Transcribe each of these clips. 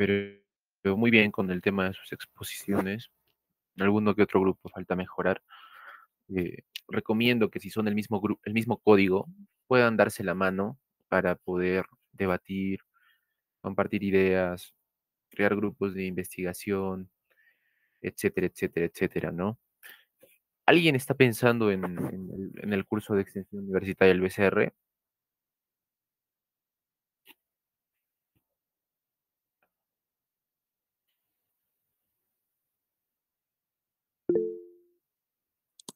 pero muy bien con el tema de sus exposiciones. Alguno que otro grupo falta mejorar. Recomiendo que si son el mismo código, puedan darse la mano para poder debatir, compartir ideas, crear grupos de investigación, etcétera, etcétera, etcétera, ¿no? ¿Alguien está pensando en el curso de extensión universitaria del BCR?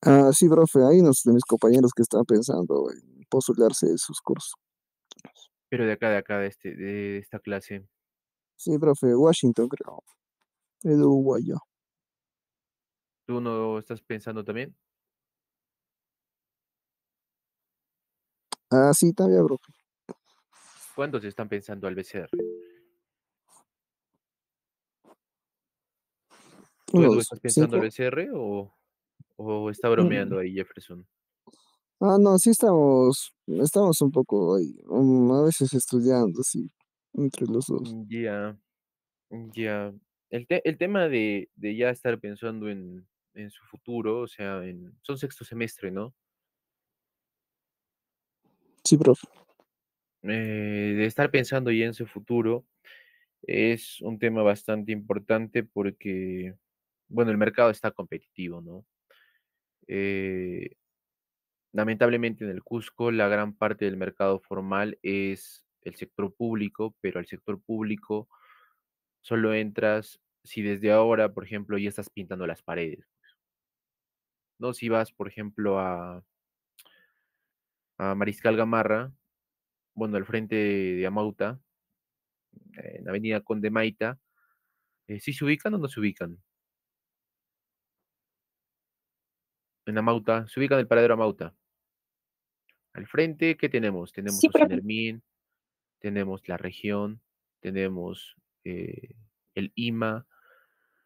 Ah, sí, profe, hay unos de mis compañeros que están pensando en postularse a sus cursos. Pero de acá, de esta clase, Sí, profe, Washington, creo. Edu Guayo. ¿tú no estás pensando también? Ah, sí, también, profe. ¿Cuántos están pensando al BCR? ¿Tú, Edu, Unos estás pensando al cinco. BCR o está Mm. bromeando ahí Jefferson? Ah, no, sí estamos un poco ahí, a veces estudiando, sí, entre los dos. Ya, ya. El tema de ya estar pensando en su futuro, o sea, son sexto semestre, ¿no? Sí, profe. De estar pensando ya en su futuro es un tema bastante importante porque, bueno, el mercado está competitivo, ¿no? Eh, Lamentablemente en el Cusco la gran parte del mercado formal es el sector público, pero al sector público solo entras si desde ahora, por ejemplo, ya estás pintando las paredes, ¿no? Si vas, por ejemplo, a Mariscal Gamarra, bueno, al frente de Amauta, en Avenida Conde Maita, ¿sí se ubican o no se ubican? En Amauta, se ubican en el paradero Amauta. Al frente, ¿qué tenemos? Tenemos Sí, profe. Ocinermin, tenemos la región, tenemos el IMA,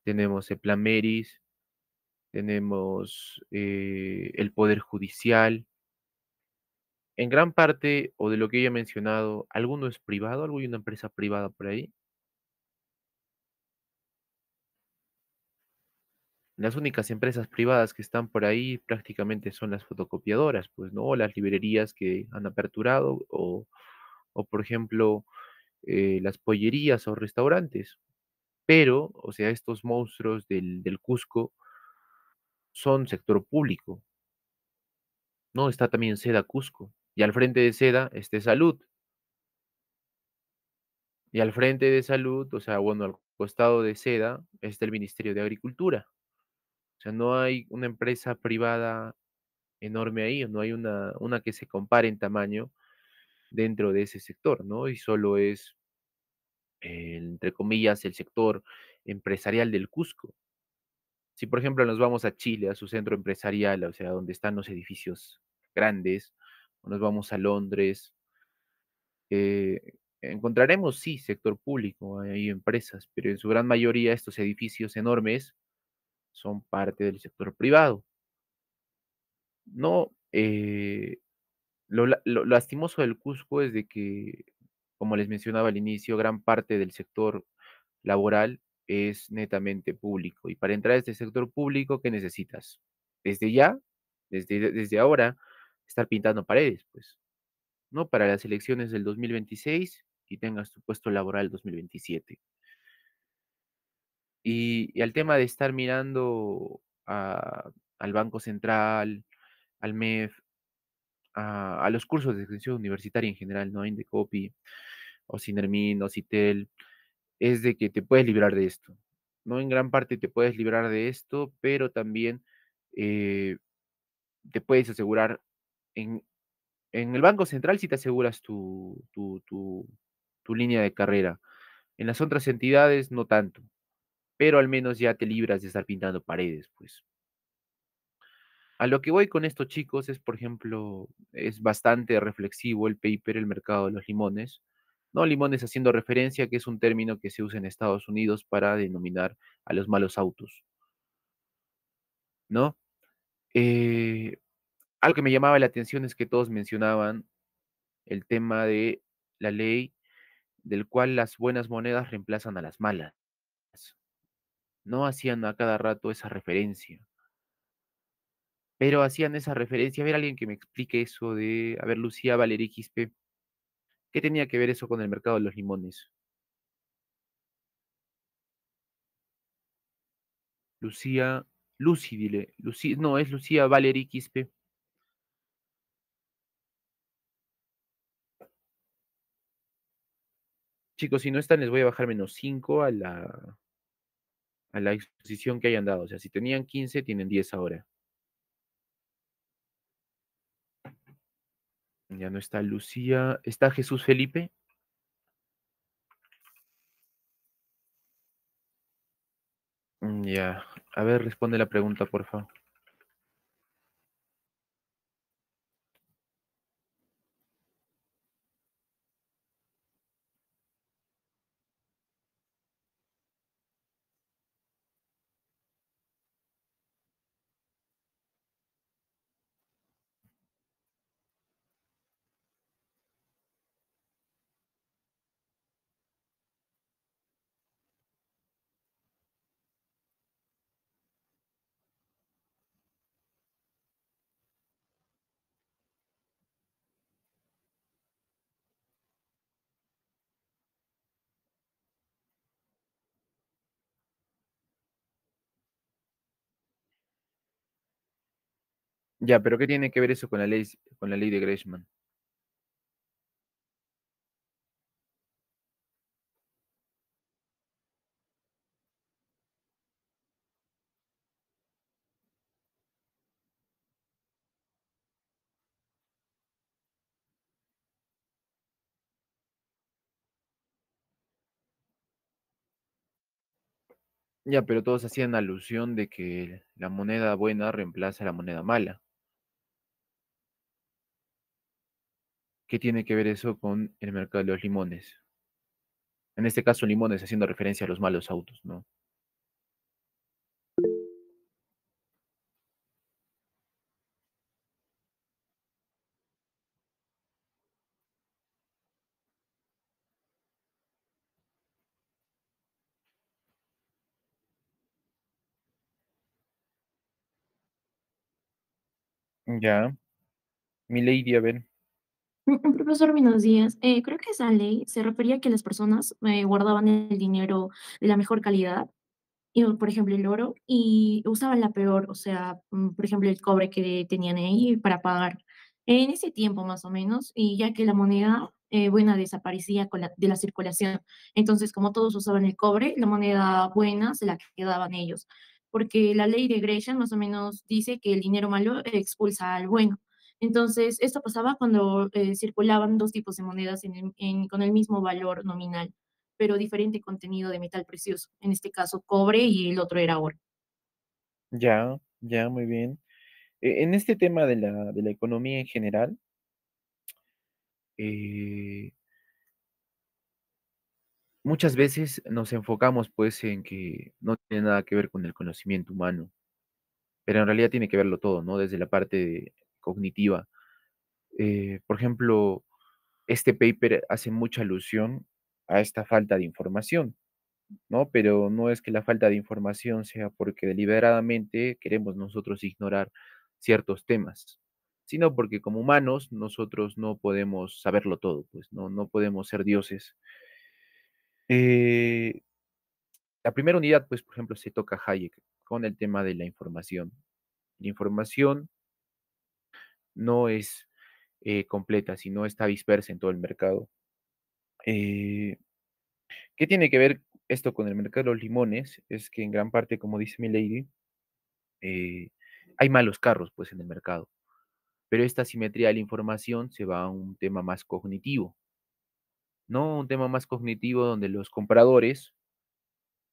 tenemos el Plameris, tenemos el Poder Judicial. En gran parte, o de lo que yo he mencionado, ¿alguno es privado? ¿Algo hay una empresa privada por ahí? Las únicas empresas privadas que están por ahí prácticamente son las fotocopiadoras, pues, ¿no? O las librerías que han aperturado, o por ejemplo, las pollerías o restaurantes. Pero, o sea, estos monstruos del Cusco son sector público, ¿no? Está también Seda Cusco, y al frente de Seda está Salud, y al frente de Salud, o sea, bueno, al costado de Seda está el Ministerio de Agricultura. O sea, no hay una empresa privada enorme ahí, o no hay una que se compare en tamaño dentro de ese sector, ¿no? Y solo es, entre comillas, el sector empresarial del Cusco. Si, por ejemplo, nos vamos a Chile, a su centro empresarial, o sea, donde están los edificios grandes, o nos vamos a Londres, eh, encontraremos, sí, sector público, hay empresas, pero en su gran mayoría estos edificios enormes son parte del sector privado. No, lo lastimoso del Cusco es de que, como les mencionaba al inicio, gran parte del sector laboral es netamente público. Y para entrar a este sector público, ¿qué necesitas? Desde ya, desde ahora, estar pintando paredes, pues, ¿no? Para las elecciones del 2026 y tengas tu puesto laboral 2027. Y al tema de estar mirando al Banco Central, al MEF, a los cursos de extensión universitaria en general, ¿no? Indecopi, o Sinermin, o Citel, es de que te puedes librar de esto, ¿no? En gran parte te puedes librar de esto, pero también eh, te puedes asegurar en, en el Banco Central si te aseguras tu línea de carrera. En las otras entidades no tanto, pero al menos ya te libras de estar pintando paredes, pues. A lo que voy con estos chicos es, por ejemplo, es bastante reflexivo el paper, el mercado de los limones. No, limones haciendo referencia que es un término que se usa en Estados Unidos para denominar a los malos autos, ¿no? Eh, Algo que me llamaba la atención es que todos mencionaban el tema de la ley del cual las buenas monedas reemplazan a las malas. No hacían a cada rato esa referencia, pero hacían esa referencia. A ver, alguien que me explique eso de, a ver, Lucía Valerí Quispe, ¿qué tenía que ver eso con el mercado de los limones? Lucía, Lucy, dile, Lucía, no, es Lucía Valerí Quispe. Chicos, si no están, les voy a bajar -5 a la exposición que hayan dado. O sea, si tenían 15, tienen 10 ahora. Ya no está Lucía. ¿Está Jesús Felipe? Ya. A ver, responde la pregunta, por favor. Ya, pero ¿qué tiene que ver eso con la ley de Gresham? Ya, pero todos hacían alusión de que la moneda buena reemplaza a la moneda mala. ¿Qué tiene que ver eso con el mercado de los limones? En este caso, limones haciendo referencia a los malos autos, ¿no? Ya, mi lady, a ver. Profesor, buenos días. Creo que esa ley se refería a que las personas guardaban el dinero de la mejor calidad, y, por ejemplo, el oro, y usaban la peor, o sea, por ejemplo, el cobre que tenían ahí para pagar en ese tiempo más o menos, y ya que la moneda buena desaparecía de la circulación. Entonces, como todos usaban el cobre, la moneda buena se la quedaban ellos, porque la ley de Gresham más o menos dice que el dinero malo expulsa al bueno. Entonces, esto pasaba cuando circulaban dos tipos de monedas con el mismo valor nominal, pero diferente contenido de metal precioso, en este caso cobre y el otro era oro. Ya, ya, muy bien. En este tema de la economía en general, eh, muchas veces nos enfocamos pues en que no tiene nada que ver con el conocimiento humano, pero en realidad tiene que verlo todo, ¿no? Desde la parte cognitiva. Por ejemplo, este paper hace mucha alusión a esta falta de información, ¿no? Pero no es que la falta de información sea porque deliberadamente queremos nosotros ignorar ciertos temas, sino porque como humanos nosotros no podemos saberlo todo, pues no podemos ser dioses. Eh, la primera unidad, pues, por ejemplo, se toca Hayek con el tema de la información. La información no es completa, sino está dispersa en todo el mercado. Eh, ¿Qué tiene que ver esto con el mercado de los limones? Es que en gran parte, como dice mi lady, eh, hay malos carros, pues, en el mercado, pero esta simetría de la información se va a un tema más cognitivo, ¿no? Un tema más cognitivo donde los compradores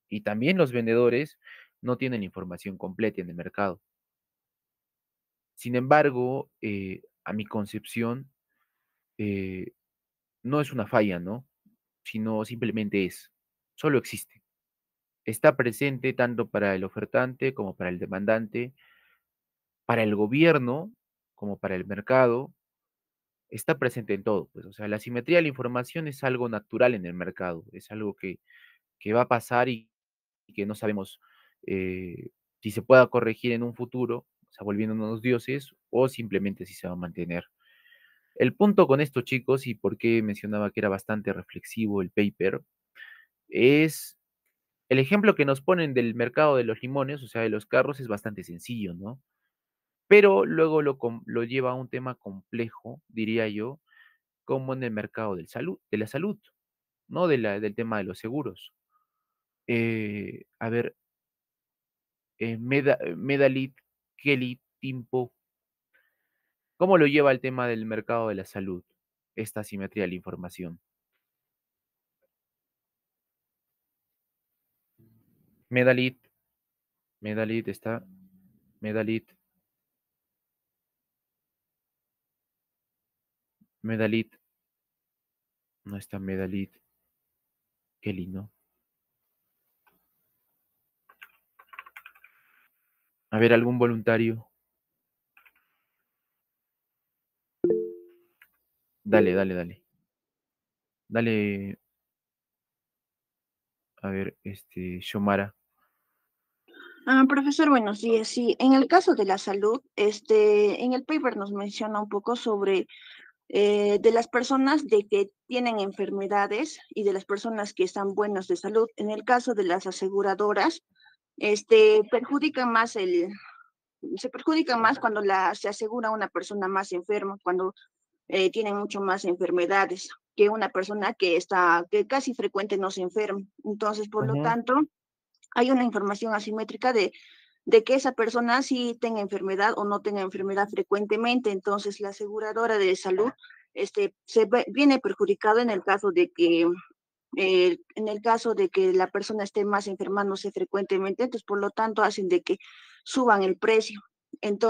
y también los vendedores no tienen información completa en el mercado. Sin embargo, a mi concepción, eh, no es una falla, ¿no? Sino simplemente es, solo existe. Está presente tanto para el ofertante como para el demandante, para el gobierno como para el mercado, está presente en todo, pues, o sea, la simetría de la información es algo natural en el mercado, es algo que va a pasar y que no sabemos si se pueda corregir en un futuro, o sea, volviéndonos dioses, o simplemente si se va a mantener. El punto con esto, chicos, y por qué mencionaba que era bastante reflexivo el paper, es el ejemplo que nos ponen del mercado de los limones, o sea, de los carros, es bastante sencillo, ¿no? Pero luego lo lleva a un tema complejo, diría yo, como en el mercado de la salud, ¿no? Del tema de los seguros. A ver, Medalit, Kelly, Timpo, ¿cómo lo lleva el tema del mercado de la salud, esta asimetría de la información? Medalit, Medalit está, Medalit, Medalit, no está Medalit, Kelly, ¿no? A ver, algún voluntario. Dale, dale, dale. Dale, a ver, Xiomara. Profesor, buenos días. Sí, en el caso de la salud, en el paper nos menciona un poco sobre de las personas de que tienen enfermedades y de las personas que están buenas de salud. En el caso de las aseguradoras, perjudican más se perjudica más cuando se asegura a una persona más enferma, cuando tienen mucho más enfermedades que una persona que casi frecuente no se enferma. Entonces, por lo Ujú, tanto, hay una información asimétrica de que esa persona sí tenga enfermedad o no tenga enfermedad frecuentemente. Entonces, la aseguradora de salud viene perjudicada en el caso de que la persona esté más enfermándose frecuentemente, entonces por lo tanto hacen de que suban el precio.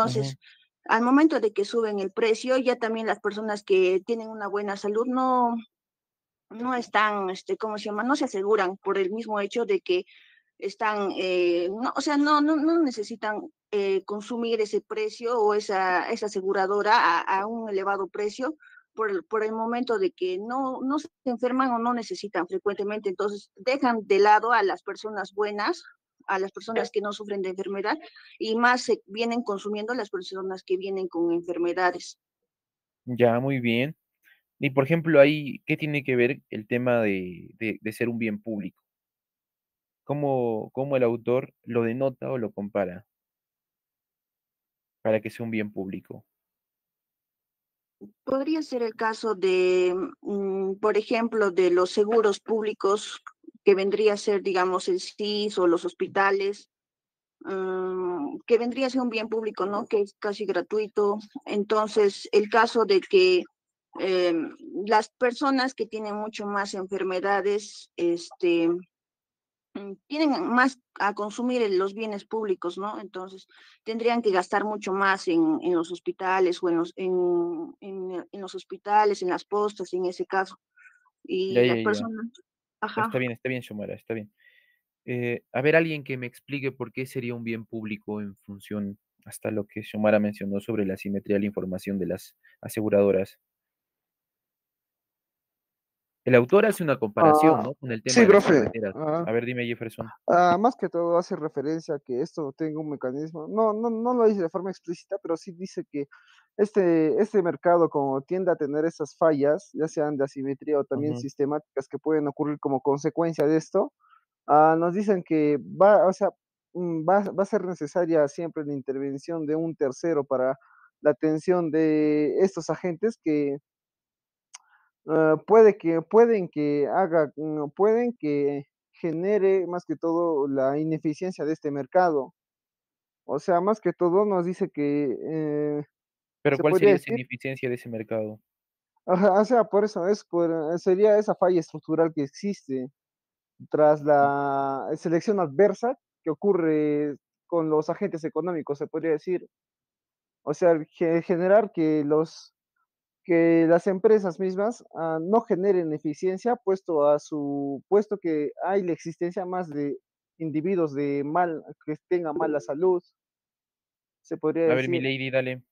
ujú. Entonces, al momento de que suben el precio, ya también las personas que tienen una buena salud no están, ¿cómo se llama? No se aseguran por el mismo hecho de que están, no, o sea, no necesitan consumir ese precio o esa aseguradora a un elevado precio por el momento de que no se enferman o no necesitan frecuentemente. Entonces, dejan de lado a las personas buenas, a las personas que no sufren de enfermedad y más se vienen consumiendo las personas que vienen con enfermedades. Ya, muy bien. Y por ejemplo, ahí, ¿qué tiene que ver el tema de ser un bien público? ¿Cómo el autor lo denota o lo compara para que sea un bien público? Podría ser el caso de, por ejemplo, de los seguros públicos, que vendría a ser, digamos, el SIS o los hospitales, que vendría a ser un bien público, ¿no? Que es casi gratuito. Entonces, el caso de que eh, las personas que tienen mucho más enfermedades, tienen más a consumir en los bienes públicos, ¿no? Entonces, tendrían que gastar mucho más en los hospitales o en los hospitales, en las postas, en ese caso. Ya, Y ya, las ya. personas, ajá. Está bien, Xiomara, está bien. A ver, alguien que me explique por qué sería un bien público en función hasta lo que Xiomara mencionó sobre la simetría de la información de las aseguradoras. El autor hace una comparación, Ah, ¿no? Con el tema sí, de las profe. carreteras. A ver, dime, Jefferson. Más que todo hace referencia a que esto tenga un mecanismo, no lo dice de forma explícita, pero sí dice que este mercado como tiende a tener esas fallas, ya sean de asimetría o también Ujú. sistemáticas que pueden ocurrir como consecuencia de esto, nos dicen que o sea, va a ser necesaria siempre la intervención de un tercero para la atención de estos agentes que pueden que genere más que todo la ineficiencia de este mercado. O sea, más que todo nos dice que Pero se ¿cuál podría sería esa decir, ineficiencia de ese mercado? ajá, o sea, por eso sería esa falla estructural que existe tras la selección adversa que ocurre con los agentes económicos, se podría decir. O sea, generar que las empresas mismas no generen eficiencia, puesto que hay la existencia más de individuos que tengan mala salud, se podría A ver, mi decir. lady, dale.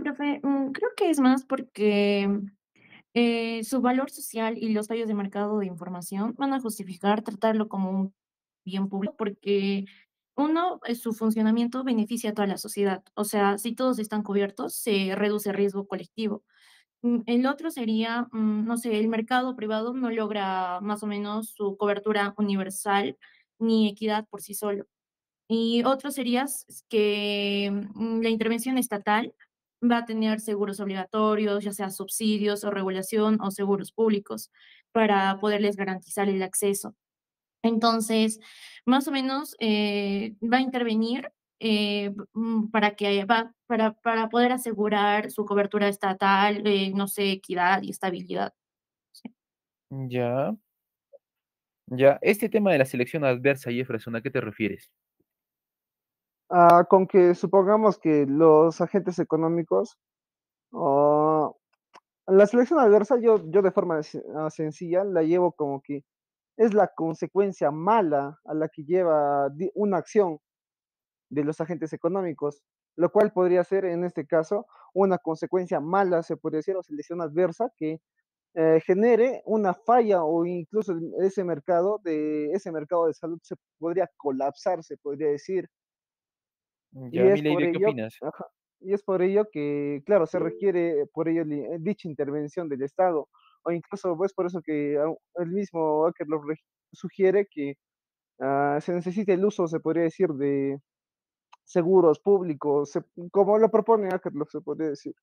Profe, creo que es más porque su valor social y los fallos de mercado de información van a justificar tratarlo como un bien público porque uno, su funcionamiento beneficia a toda la sociedad. O sea, si todos están cubiertos, se reduce el riesgo colectivo. El otro sería, no sé, el mercado privado no logra más o menos su cobertura universal ni equidad por sí solo. Y otro sería que la intervención estatal va a tener seguros obligatorios, ya sea subsidios o regulación o seguros públicos para poderles garantizar el acceso. Entonces, más o menos va a intervenir para para poder asegurar su cobertura estatal, no sé, equidad y estabilidad. Sí. Ya, ya. Este tema de la selección adversa, Jefferson, ¿a qué te refieres? Con que supongamos que los agentes económicos, o la selección adversa, yo de forma sencilla la llevo como que es la consecuencia mala a la que lleva una acción de los agentes económicos, lo cual podría ser en este caso una consecuencia mala, se podría decir, o selección adversa que genere una falla o incluso ese mercado de salud se podría colapsar, se podría decir. Y Ya, es Milady, por ¿qué ello, opinas? ajá, y es por ello que, claro, se requiere por ello dicha intervención del Estado, o incluso es por eso que el mismo Akerlof sugiere que se necesita el uso, se podría decir, de seguros públicos, como lo propone Akerlof, se podría decir.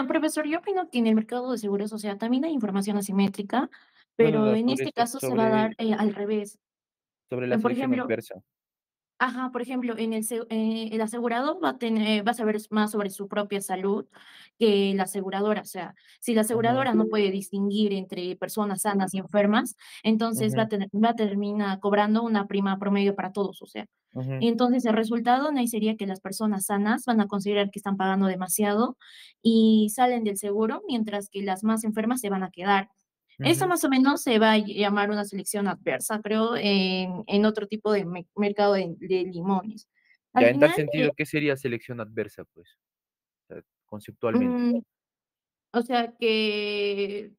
Profesor, yo opino que en el mercado de seguros, o sea, también hay información asimétrica, No, no, pero no, en sobre este esto, caso se va a dar al revés. sobre la Por selección ejemplo, adversa. ajá, por ejemplo, el asegurado va a saber más sobre su propia salud que la aseguradora. O sea, si la Ujú, aseguradora no puede distinguir entre personas sanas y enfermas, entonces ujú, va a terminar cobrando una prima promedio para todos. O sea, ujú, entonces el resultado no ahí sería que las personas sanas van a considerar que están pagando demasiado y salen del seguro, mientras que las más enfermas se van a quedar. Eso ujú. más o menos se va a llamar una selección adversa, creo, en otro tipo de mercado de limones. Al Ya, en tal final, sentido, ¿qué sería selección adversa, pues? O sea, conceptualmente. mm, o sea, que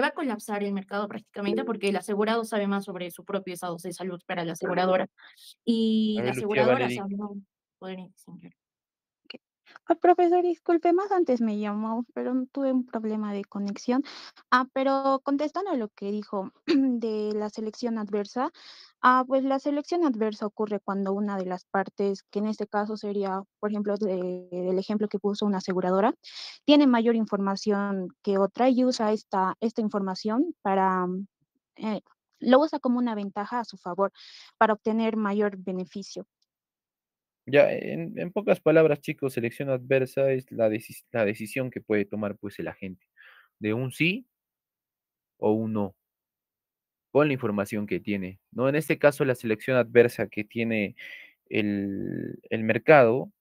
va a colapsar el mercado prácticamente porque el asegurado sabe más sobre su propio estado de salud para la aseguradora y A la ver, Lucía aseguradora Valery. sabe no poder distinguir. Ok. Profesor, disculpe, más antes me llamó, pero tuve un problema de conexión. Pero contestando a lo que dijo de la selección adversa, pues la selección adversa ocurre cuando una de las partes, que en este caso sería, por ejemplo, del ejemplo que puso una aseguradora, tiene mayor información que otra y usa esta información eh, lo usa como una ventaja a su favor para obtener mayor beneficio. Ya, en pocas palabras, chicos, selección adversa es la decisión que puede tomar, pues, el agente, de un sí o un no, con la información que tiene, ¿no? En este caso, la selección adversa que tiene el mercado,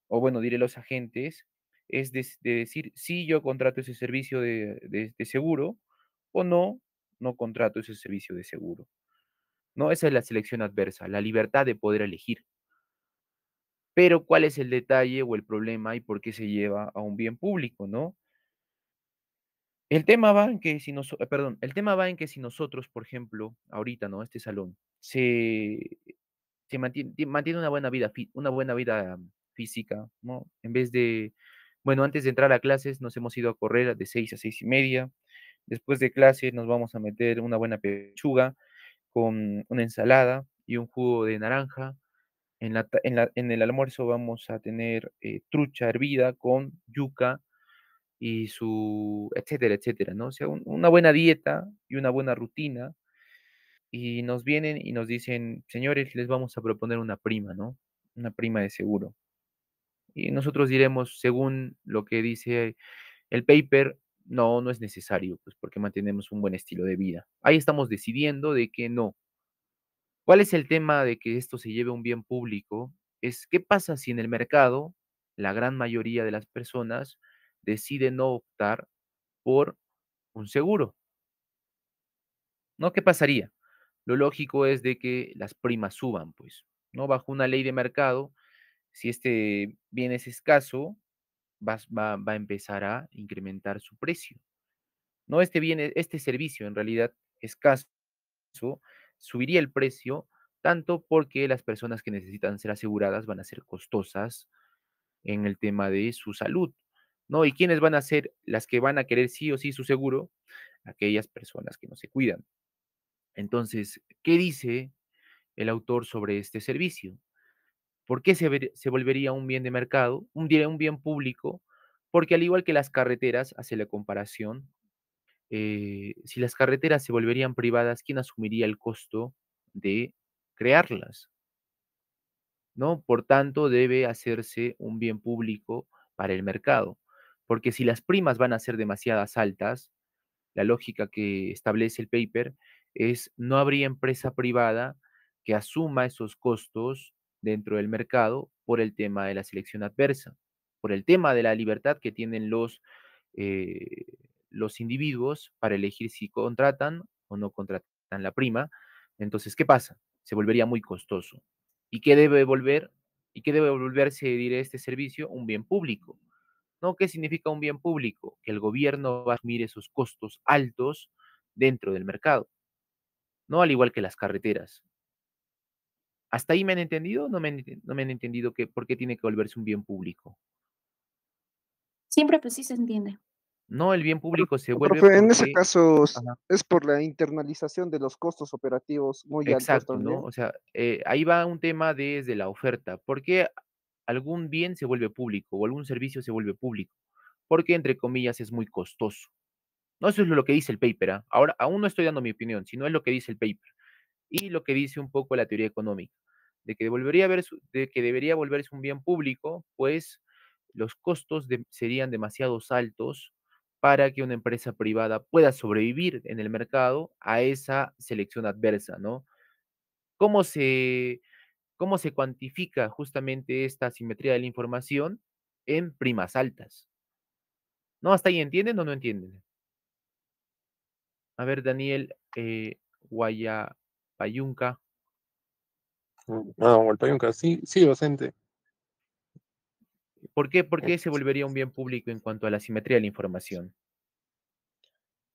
o bueno, diré los agentes, es de decir, sí, yo contrato ese servicio de seguro, o no, no contrato ese servicio de seguro, ¿no? Esa es la selección adversa, la libertad de poder elegir. Pero, ¿cuál es el detalle o el problema y por qué se lleva a un bien público, no? El tema va en que si perdón, el tema va en que si nosotros, por ejemplo, ahorita, ¿no? Este salón se mantiene una buena vida física, ¿no? En vez de, bueno, antes de entrar a clases nos hemos ido a correr de 6 a 6:30. Después de clase nos vamos a meter una buena pechuga con una ensalada y un jugo de naranja. En el almuerzo vamos a tener, trucha hervida con yuca y su etcétera, etcétera, ¿no? O sea, una buena dieta y una buena rutina, y nos vienen y nos dicen: "Señores, les vamos a proponer una prima", ¿no? Una prima de seguro. Y nosotros diremos, según lo que dice el paper: "No, no es necesario, pues, porque mantenemos un buen estilo de vida". Ahí estamos decidiendo de que no. ¿Cuál es el tema de que esto se lleve a un bien público? Es, ¿qué pasa si en el mercado la gran mayoría de las personas deciden no optar por un seguro? ¿No? ¿Qué pasaría? Lo lógico es de que las primas suban, pues, ¿no? Bajo una ley de mercado, Si este bien es escaso, va a empezar a incrementar su precio. No este bien, este servicio en realidad escaso subiría el precio tanto porque las personas que necesitan ser aseguradas van a ser costosas en el tema de su salud, ¿no? ¿Y quiénes van a ser las que van a querer sí o sí su seguro? Aquellas personas que no se cuidan. Entonces, ¿qué dice el autor sobre este servicio? ¿Por qué se volvería un bien de mercado, un bien público? Porque al igual que las carreteras, hace la comparación, si las carreteras se volverían privadas, ¿quién asumiría el costo de crearlas? ¿No? Por tanto, debe hacerse un bien público para el mercado, porque si las primas van a ser demasiadas altas, la lógica que establece el paper es no habría empresa privada que asuma esos costos dentro del mercado por el tema de la selección adversa, por el tema de la libertad que tienen eh, los individuos para elegir si contratan o no contratan la prima. Entonces, ¿qué pasa? Se volvería muy costoso. ¿Y qué debe volver? ¿Y qué debe volverse, diré, este servicio? Un bien público. ¿No? ¿Qué significa un bien público? Que el gobierno va a asumir esos costos altos dentro del mercado, ¿no? Al igual que las carreteras. ¿Hasta ahí me han entendido? No me han entendido que, por qué tiene que volverse un bien público. Siempre pues sí se entiende. No, el bien público se vuelve Profe, en ese porque, caso ajá, es por la internalización de los costos operativos muy altos exacto, ¿no? también. O sea, ahí va un tema desde la oferta. ¿Por qué algún bien se vuelve público o algún servicio se vuelve público? Porque, entre comillas, es muy costoso. No, eso es lo que dice el paper, ¿ah? Ahora, aún no estoy dando mi opinión, sino es lo que dice el paper. Y lo que dice un poco la teoría económica, de que debería volverse un bien público, pues los costos serían demasiado altos para que una empresa privada pueda sobrevivir en el mercado a esa selección adversa, ¿no? ¿Cómo se, cómo se cuantifica justamente esta asimetría de la información? En primas altas. ¿No? ¿Hasta ahí entienden o no entienden? A ver, Daniel Guayapayunca. Ah, Hualpayunca, sí, sí, docente. Por qué se volvería un bien público en cuanto a la simetría de la información?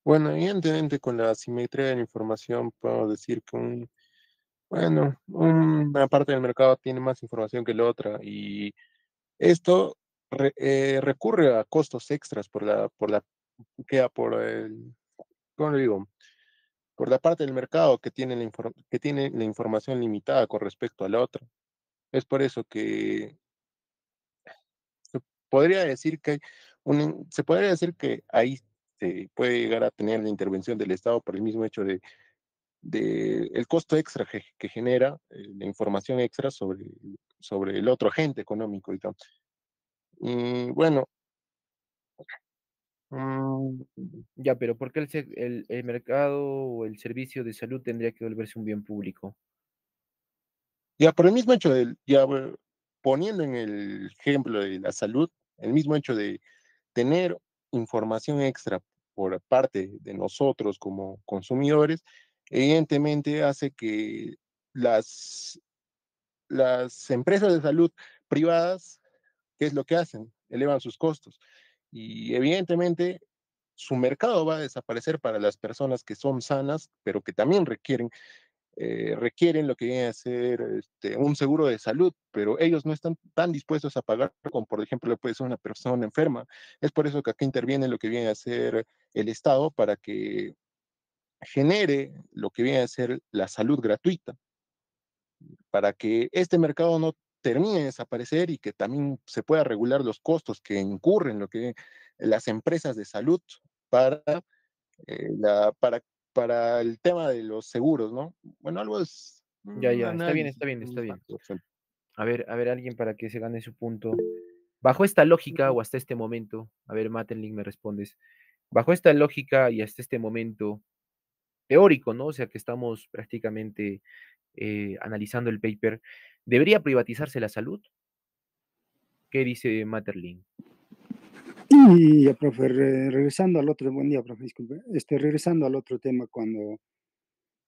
Bueno, evidentemente con la asimetría de la información puedo decir que una parte del mercado tiene más información que la otra y esto recurre a costos extras ¿cómo le digo? Por la parte del mercado que tiene la información limitada con respecto a la otra. Es por eso que se podría decir que se podría decir que ahí se puede llegar a tener la intervención del Estado por el mismo hecho de el costo extra que genera la información extra sobre el otro agente económico, digamos. Y bueno, mm, Ya, pero ¿por qué el mercado o el servicio de salud tendría que volverse un bien público? ya por el mismo hecho poniendo en el ejemplo de la salud, el mismo hecho de tener información extra por parte de nosotros como consumidores, evidentemente hace que las, las empresas de salud privadas, ¿qué es lo que hacen? Elevan sus costos. Y evidentemente su mercado va a desaparecer para las personas que son sanas, pero que también requieren lo que viene a ser un seguro de salud, pero ellos no están tan dispuestos a pagar como, por ejemplo, puede ser una persona enferma. Es por eso que acá interviene lo que viene a ser el Estado para que genere lo que viene a ser la salud gratuita, para que este mercado no termine de desaparecer y que también se pueda regular los costos que incurren las empresas de salud para para, el tema de los seguros, ¿no? Bueno, algo es Ya, un ya, está bien, análisis. está bien, está bien. A ver, alguien para que se gane su punto. Bajo esta lógica o hasta este momento, a ver, Matenlink, me respondes. Bajo esta lógica y hasta este momento teórico, ¿no? O sea, que estamos prácticamente analizando el paper, ¿debería privatizarse la salud? ¿Qué dice Materlin? Y ya, profe, regresando al otro, buen día, profe, disculpe, regresando al otro tema, cuando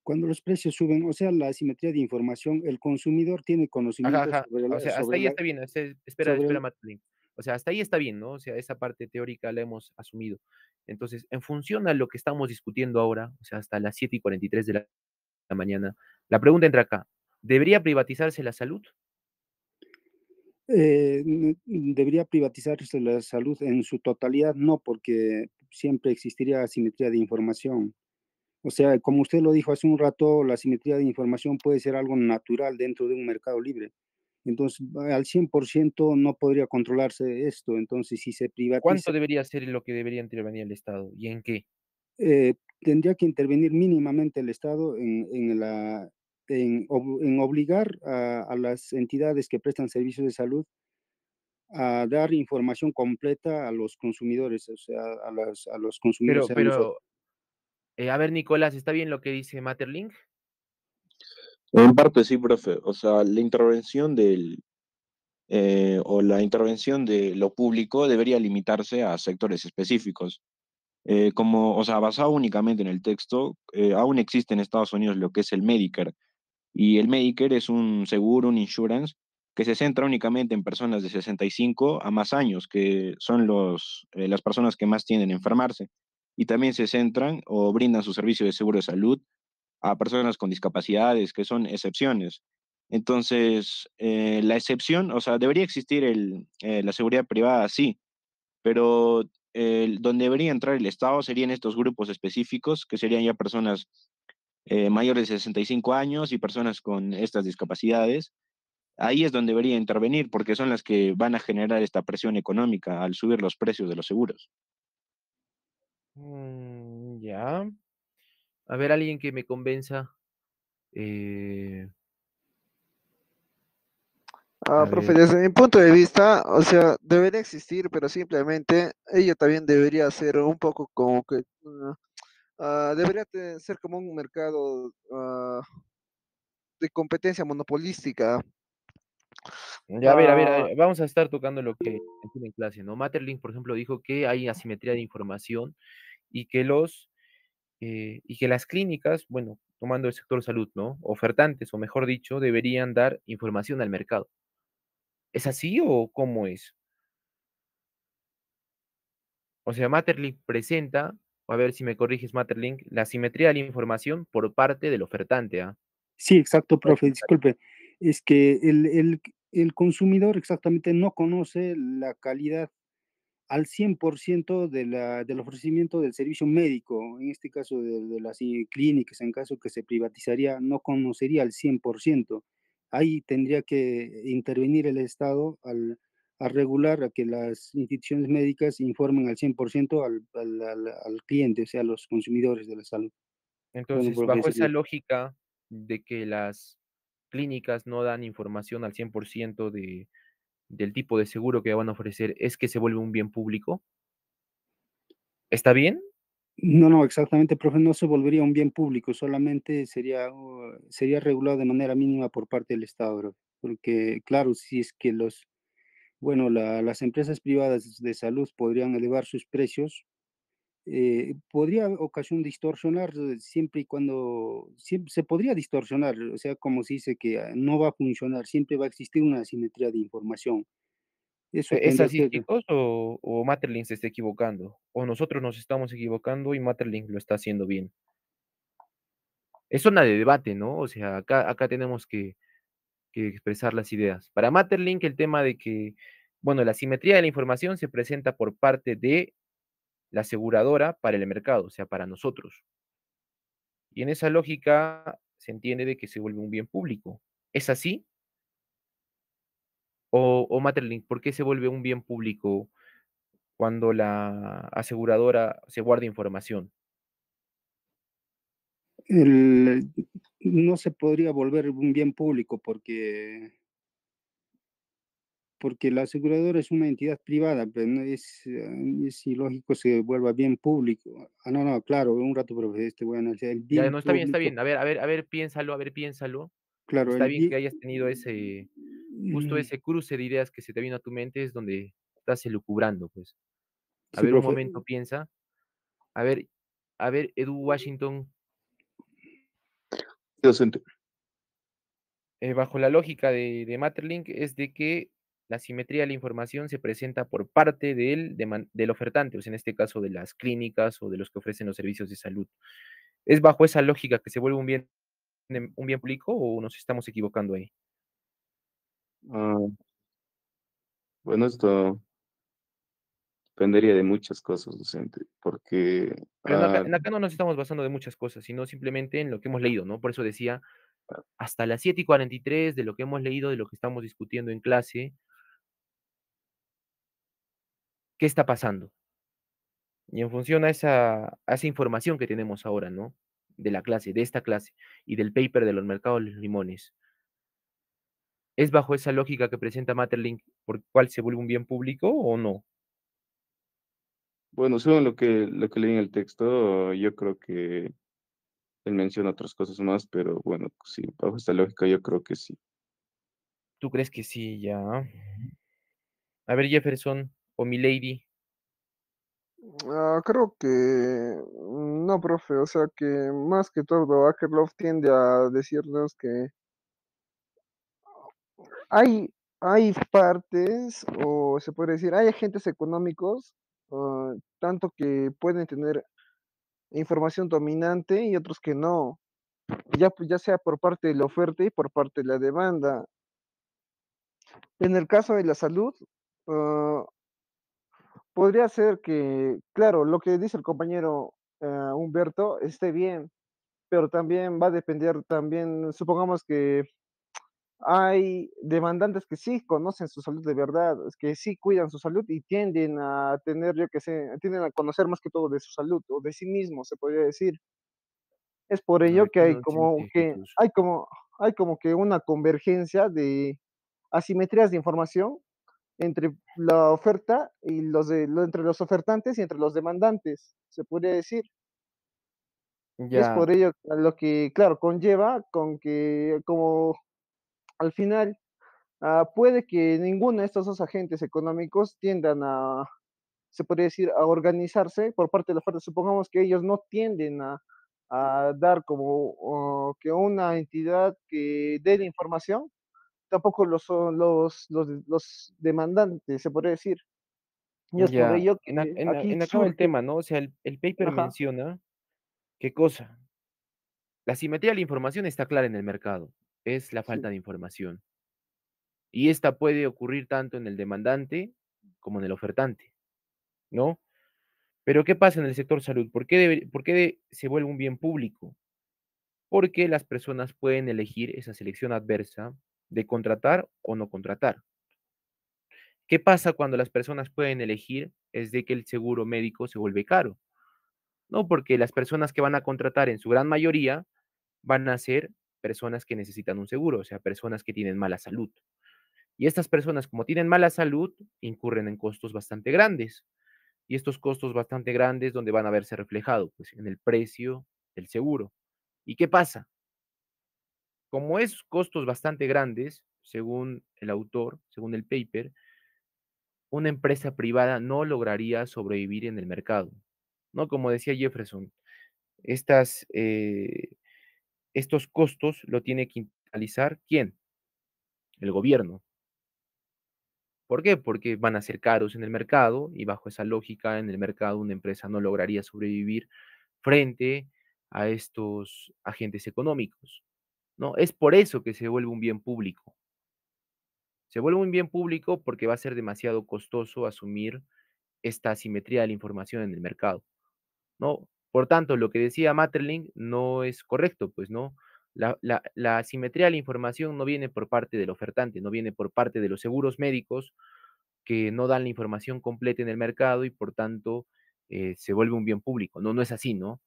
cuando los precios suben, o sea, la asimetría de información, el consumidor tiene Ajá, conocimiento ajá. sobre O la, sea, hasta sobre ahí la, está bien. Espera, sobre espera, el- Matlin. O sea, hasta ahí está bien, ¿no? O sea, esa parte teórica la hemos asumido. Entonces, en función a lo que estamos discutiendo ahora, o sea, hasta las 7:43 de la mañana, la pregunta entra acá. ¿Debería privatizarse la salud? debería privatizarse la salud en su totalidad, no, porque siempre existiría asimetría de información. O sea, como usted lo dijo hace un rato, la asimetría de información puede ser algo natural dentro de un mercado libre. Entonces, al 100% no podría controlarse esto. Entonces, si se privatiza, ¿Cuánto debería ser lo que debería intervenir el Estado? ¿Y en qué? tendría que intervenir mínimamente el Estado en obligar a las entidades que prestan servicios de salud a dar información completa a los consumidores, o sea, a los consumidores, a nosotros. Pero, a ver, Nicolás, ¿está bien lo que dice Materlink? En parte sí, profe. O sea, la intervención o la intervención de lo público debería limitarse a sectores específicos. Como, o sea, basado únicamente en el texto, aún existe en Estados Unidos lo que es el Medicare. Y el Medicare es un seguro, un insurance, que se centra únicamente en personas de 65 a más años, que son las personas que más tienden a enfermarse. Y también se centran o brindan su servicio de seguro de salud a personas con discapacidades, que son excepciones. Entonces, la excepción, o sea, debería existir la seguridad privada, sí, pero donde debería entrar el Estado serían estos grupos específicos, que serían ya personas mayores de 65 años y personas con estas discapacidades. Ahí es donde debería intervenir, porque son las que van a generar esta presión económica al subir los precios de los seguros. Ya. A ver, alguien que me convenza. Eh, a Profe, ver, desde mi punto de vista, o sea, debería existir, pero simplemente ella también debería ser un poco como que, debería ser como un mercado de competencia monopolística. ya, a Ah, ver, vamos a estar tocando lo que entiende en clase, ¿no? Materlink, por ejemplo, dijo que hay asimetría de información y que y que las clínicas, bueno, tomando el sector salud, ¿no? Ofertantes, o mejor dicho, deberían dar información al mercado. ¿Es así o cómo es? O sea, Materlink presenta, a ver si me corriges, Materlink, la asimetría de la información por parte del ofertante, ¿ah? Sí, exacto, ¿Puedes profe, explicar? disculpe. Es que el consumidor exactamente no conoce la calidad al 100% del ofrecimiento del servicio médico, en este caso de las clínicas, en caso que se privatizaría, no conocería al 100%. Ahí tendría que intervenir el Estado a regular a que las instituciones médicas informen al 100% al cliente, o sea, a los consumidores de la salud. Bueno, Entonces, profe, bajo esa sería. lógica de que las clínicas no dan información al 100% del tipo de seguro que van a ofrecer, ¿es que se vuelve un bien público? ¿Está bien? No, no, exactamente, profe, no se volvería un bien público, solamente sería regulado de manera mínima por parte del Estado, bro. Porque, claro, si es que bueno, las empresas privadas de salud podrían elevar sus precios, podría ocasión distorsionar siempre y cuando, siempre, se podría distorsionar, o sea, como se dice que no va a funcionar, siempre va a existir una asimetría de información. Eso ¿Es tendría así, que. chicos, o Materlink se está equivocando? ¿O nosotros nos estamos equivocando y Materlink lo está haciendo bien? Es zona de debate, ¿no? O sea, acá tenemos que expresar las ideas. Para Materlink, el tema de que, bueno, la simetría de la información se presenta por parte de la aseguradora para el mercado, o sea, para nosotros. Y en esa lógica se entiende de que se vuelve un bien público. ¿Es así? O Materlink, ¿por qué se vuelve un bien público cuando la aseguradora se guarda información? el- no se podría volver un bien público porque la aseguradora es una entidad privada, pero no es ilógico se vuelva bien público. No, no, claro, un rato, profe, voy a analizar el Ya, bien no, está bien, está público, bien. A ver, piénsalo, a ver, piénsalo. claro, Está el bien que bien. hayas tenido justo mm, ese cruce de ideas que se te vino a tu mente, es donde estás elucubrando, pues. A Sí, ver, un profe. momento, piensa. A ver, a ver, Edu Washington, Docente. Bajo la lógica de Maeterlinck es de que la simetría de la información se presenta por parte del ofertante, o sea, en este caso de las clínicas o de los que ofrecen los servicios de salud. ¿Es bajo esa lógica que se vuelve un bien público o nos estamos equivocando ahí? Ah, bueno, esto dependería de muchas cosas, docente, porque Pero acá no nos estamos basando de muchas cosas, sino simplemente en lo que hemos leído, ¿no? Por eso decía, hasta las 7:43 de lo que hemos leído, de lo que estamos discutiendo en clase, ¿qué está pasando? Y en función a esa información que tenemos ahora, ¿no? De la clase, de esta clase, y del paper de los mercados de los limones, ¿es bajo esa lógica que presenta Maeterlinck por cuál se vuelve un bien público o no? bueno, según lo que leí en el texto, yo creo que él menciona otras cosas más, pero bueno, sí, bajo esta lógica yo creo que sí. ¿Tú crees que sí, ya? A ver, Jefferson o Milady, Creo que no, profe, o sea que más que todo Akerlof tiende a decirnos que hay, hay partes, o se puede decir, hay agentes económicos, tanto que pueden tener información dominante y otros que no, ya sea por parte de la oferta y por parte de la demanda. En el caso de la salud, ah, podría ser que, claro, lo que dice el compañero Humberto esté bien, pero también va a depender también, supongamos que hay demandantes que sí conocen su salud de verdad, es que sí cuidan su salud y tienden a tener, yo que sé, tienden a conocer más que todo de su salud o de sí mismos, se podría decir. Es por a ello ver, que ¿cómo así ejemplos? hay como que una convergencia de asimetrías de información entre la oferta y entre los ofertantes y entre los demandantes, se podría decir. Es Ya, por ello a lo que, claro, conlleva con que como al final puede que ninguno de estos dos agentes económicos tiendan a, se podría decir, a organizarse por parte de la oferta. Supongamos que ellos no tienden a dar como que una entidad que dé la información, tampoco lo son los demandantes, se podría decir. Y es por ya, ello que aquí en acaba el surge, tema, ¿no? O sea, el paper ajá, menciona, ¿qué cosa? La simetría de la información está clara en el mercado, es la sí. falta de información. Y esta puede ocurrir tanto en el demandante como en el ofertante, ¿no? Pero ¿qué pasa en el sector salud? ¿Por qué se vuelve un bien público? Porque las personas pueden elegir esa selección adversa de contratar o no contratar. ¿Qué pasa cuando las personas pueden elegir? Es de que el seguro médico se vuelve caro, ¿no? Porque las personas que van a contratar en su gran mayoría van a ser personas que necesitan un seguro, o sea, personas que tienen mala salud. Y estas personas, como tienen mala salud, incurren en costos bastante grandes. Y estos costos bastante grandes, ¿donde van a verse reflejados? Pues en el precio del seguro. ¿Y qué pasa? Como es costos bastante grandes, según el autor, según el paper, una empresa privada no lograría sobrevivir en el mercado, ¿no? Como decía Jefferson, estas, estos costos lo tiene que internalizar, ¿quién? El gobierno. ¿Por qué? Porque van a ser caros en el mercado y bajo esa lógica en el mercado una empresa no lograría sobrevivir frente a estos agentes económicos, ¿no? Es por eso que se vuelve un bien público. Se vuelve un bien público porque va a ser demasiado costoso asumir esta asimetría de la información en el mercado, ¿no? Por tanto, lo que decía Maeterlinck no es correcto, pues, ¿no? La asimetría de la información no viene por parte del ofertante, no viene por parte de los seguros médicos que no dan la información completa en el mercado y por tanto se vuelve un bien público. No, no es así, ¿no?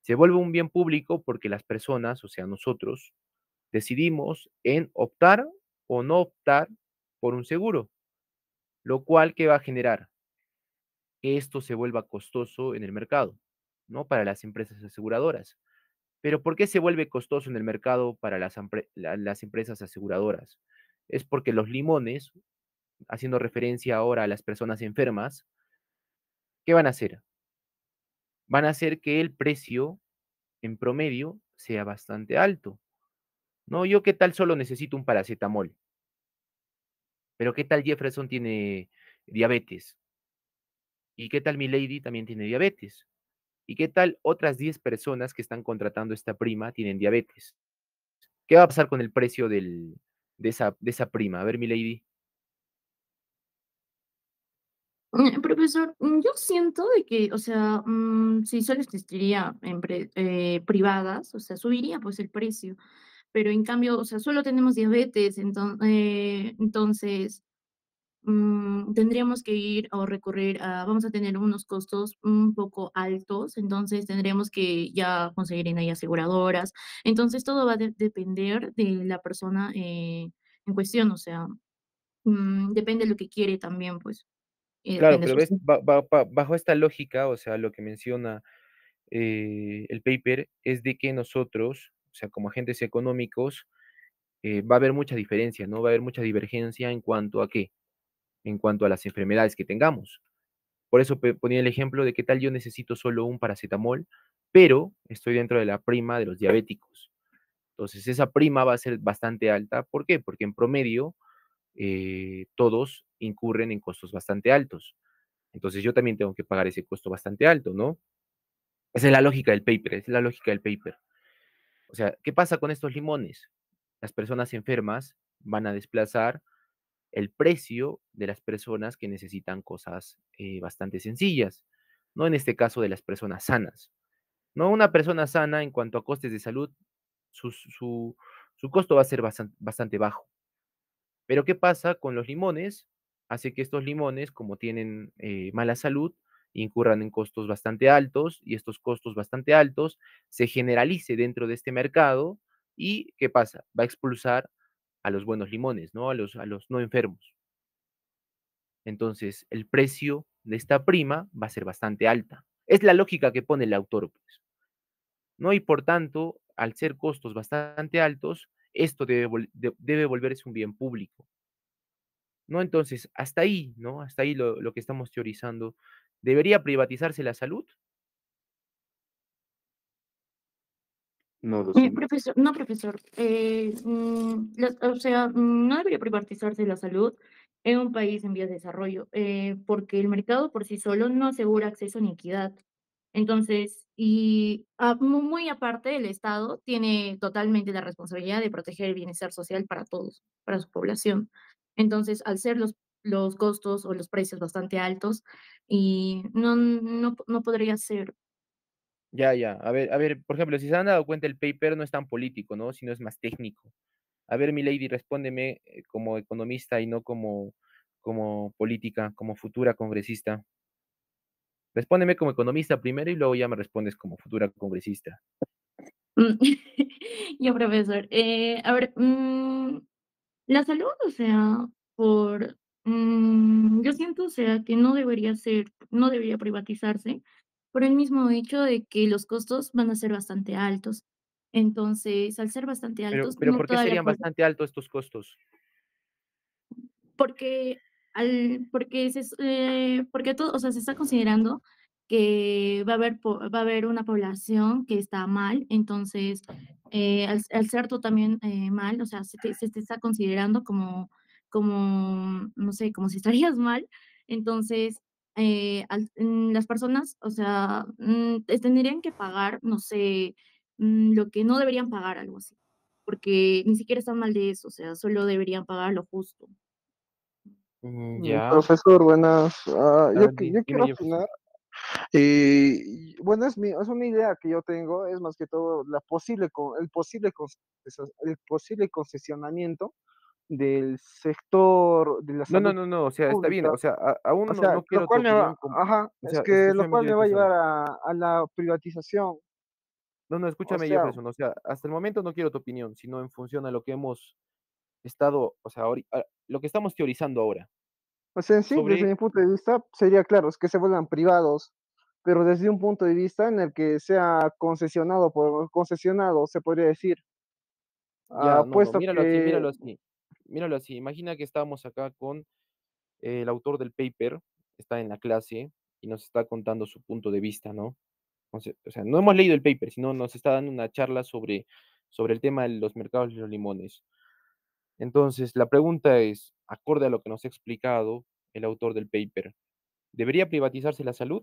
Se vuelve un bien público porque las personas, o sea, nosotros, decidimos en optar o no optar por un seguro, lo cual, ¿qué va a generar? Que esto se vuelva costoso en el mercado, ¿no? Para las empresas aseguradoras. Pero ¿por qué se vuelve costoso en el mercado para las empresas aseguradoras? Es porque los limones, haciendo referencia ahora a las personas enfermas, ¿qué van a hacer? Van a hacer que el precio en promedio sea bastante alto. No, yo qué tal solo necesito un paracetamol, pero qué tal Jefferson tiene diabetes, y qué tal Milady también tiene diabetes, y qué tal otras 10 personas que están contratando esta prima tienen diabetes. ¿Qué va a pasar con el precio de esa prima? A ver, Milady. Profesor, yo siento de que, o sea, si solo existiría privadas, o sea, subiría pues el precio, pero en cambio, o sea, solo tenemos diabetes, entonces tendríamos que ir o recurrir a, vamos a tener unos costos un poco altos, entonces tendríamos que ya conseguir en ahí aseguradoras, entonces todo va a depender de la persona en cuestión, o sea, depende de lo que quiere también, pues, y Claro, depende de pero su... ves, bajo esta lógica, o sea, lo que menciona el paper es de que nosotros, o sea, como agentes económicos, va a haber mucha diferencia, ¿no? Va a haber mucha divergencia en cuanto a qué, en cuanto a las enfermedades que tengamos. Por eso ponía el ejemplo de qué tal yo necesito solo un paracetamol, pero estoy dentro de la prima de los diabéticos. Entonces, esa prima va a ser bastante alta. ¿Por qué? Porque en promedio todos incurren en costos bastante altos. Entonces, yo también tengo que pagar ese costo bastante alto, ¿no? Esa es la lógica del paper, esa es la lógica del paper. O sea, ¿qué pasa con estos limones? Las personas enfermas van a desplazar el precio de las personas que necesitan cosas bastante sencillas, no en este caso de las personas sanas. No, una persona sana en cuanto a costes de salud, su costo va a ser bastante bajo. Pero ¿qué pasa con los limones? Hace que estos limones, como tienen mala salud, incurran en costos bastante altos y estos costos bastante altos se generalice dentro de este mercado y ¿qué pasa? Va a expulsar a los buenos limones, ¿no? A los no enfermos. Entonces, el precio de esta prima va a ser bastante alta. Es la lógica que pone el autor, pues, ¿no? Y por tanto, al ser costos bastante altos, esto debe volverse un bien público, ¿no? Entonces, hasta ahí, ¿no? Hasta ahí lo que estamos teorizando. ¿Debería privatizarse la salud? No, docente. Profesor, no, profesor, o sea, no debería privatizarse la salud en un país en vías de desarrollo, porque el mercado por sí solo no asegura acceso ni equidad. Entonces, y muy aparte, el Estado tiene totalmente la responsabilidad de proteger el bienestar social para todos, para su población. Entonces, al ser los costos o los precios bastante altos, y no podría ser. Ya, ya. A ver, por ejemplo, si se han dado cuenta, el paper no es tan político, ¿no? Sino es más técnico. A ver, Milady, respóndeme como economista y no como política, como futura congresista. Respóndeme como economista primero y luego ya me respondes como futura congresista. Mm, Yo, profesor, a ver, la salud, o sea, yo siento, o sea, que no debería privatizarse por el mismo hecho de que los costos van a ser bastante altos. Entonces, al ser bastante Pero, altos, pero no ¿por qué toda la serían bastante altos estos costos? porque porque todo, o sea, se está considerando que va a haber una población que está mal, entonces, al ser tú también, mal, o sea, se te está considerando no sé, como si estarías mal. Entonces, las personas, o sea, tendrían que pagar, no sé, lo que no deberían pagar, algo así, porque ni siquiera están mal de eso, o sea, solo deberían pagar lo justo. Ya. Profesor, buenas. A Yo, ver, yo dime, quiero Jefferson. opinar. Bueno, es una idea que yo tengo, es más que todo el posible concesionamiento del sector de la No, no, salud no, no, o sea, está bien, pública. o sea, aún O no, sea, no lo quiero tu cual opinión como, ajá, o es sea, que lo escúchame, cual me va a Jefferson. llevar a la privatización. No, no, O escúchame, sea, Jefferson, o sea, hasta el momento no quiero tu opinión, sino en función a lo que hemos estado, o sea, lo que estamos teorizando ahora, en sí, desde sobre, mi punto de vista, sería claro, es que se vuelvan privados, pero desde un punto de vista en el que sea concesionado, se podría decir, ya, no, no, puesto míralo así, que, míralo así, imagina que estamos acá con el autor del paper, está en la clase y nos está contando su punto de vista, ¿no? O sea, no hemos leído el paper, sino nos está dando una charla sobre sobre el tema de los mercados de los limones. Entonces, la pregunta es, acorde a lo que nos ha explicado el autor del paper, ¿debería privatizarse la salud?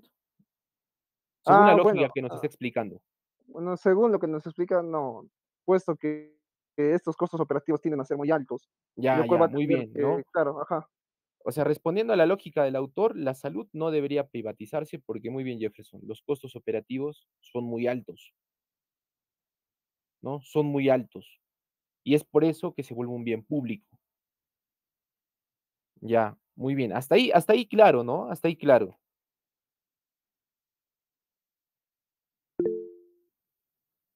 Según la Ah, bueno, lógica que nos está explicando. bueno, según lo que nos explica, no, puesto que estos costos operativos tienden a ser muy altos, Ya, lo cual va ya, a muy tener bien, que, ¿no? claro, ajá. O sea, respondiendo a la lógica del autor, la salud no debería privatizarse porque muy bien, Jefferson, los costos operativos son muy altos, ¿no? Son muy altos. Y es por eso que se vuelve un bien público. Ya, muy bien. Hasta ahí claro, ¿no? Hasta ahí claro.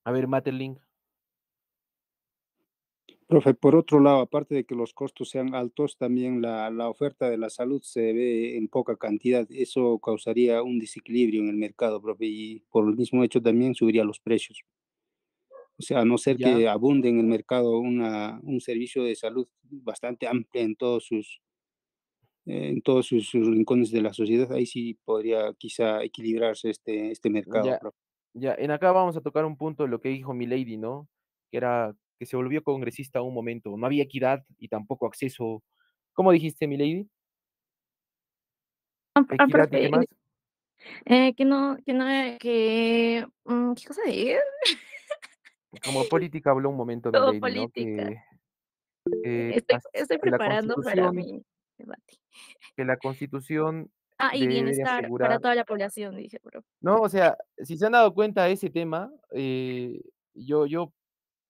A ver, Materlink. Profe, por otro lado, aparte de que los costos sean altos, también la oferta de la salud se ve en poca cantidad. Eso causaría un desequilibrio en el mercado, profe, y por el mismo hecho también subiría los precios. O sea, a no ser Ya, que abunde en el mercado un servicio de salud bastante amplio en todos sus rincones de la sociedad, ahí sí podría quizá equilibrarse este mercado, ya, profe. ya. En acá vamos a tocar un punto de lo que dijo Milady, ¿no? Que era que se volvió congresista un momento. No había equidad y tampoco acceso. ¿Cómo dijiste, Milady? ¿Equidad y qué Profe, más? ¿qué cosa es? Como política habló un momento Todo Milady, ¿no? política. Estoy Que la preparando para constitución, mi debate. que la constitución Y debe bienestar para asegurar. toda la población, dije, pero No, o sea, si se han dado cuenta de ese tema, yo,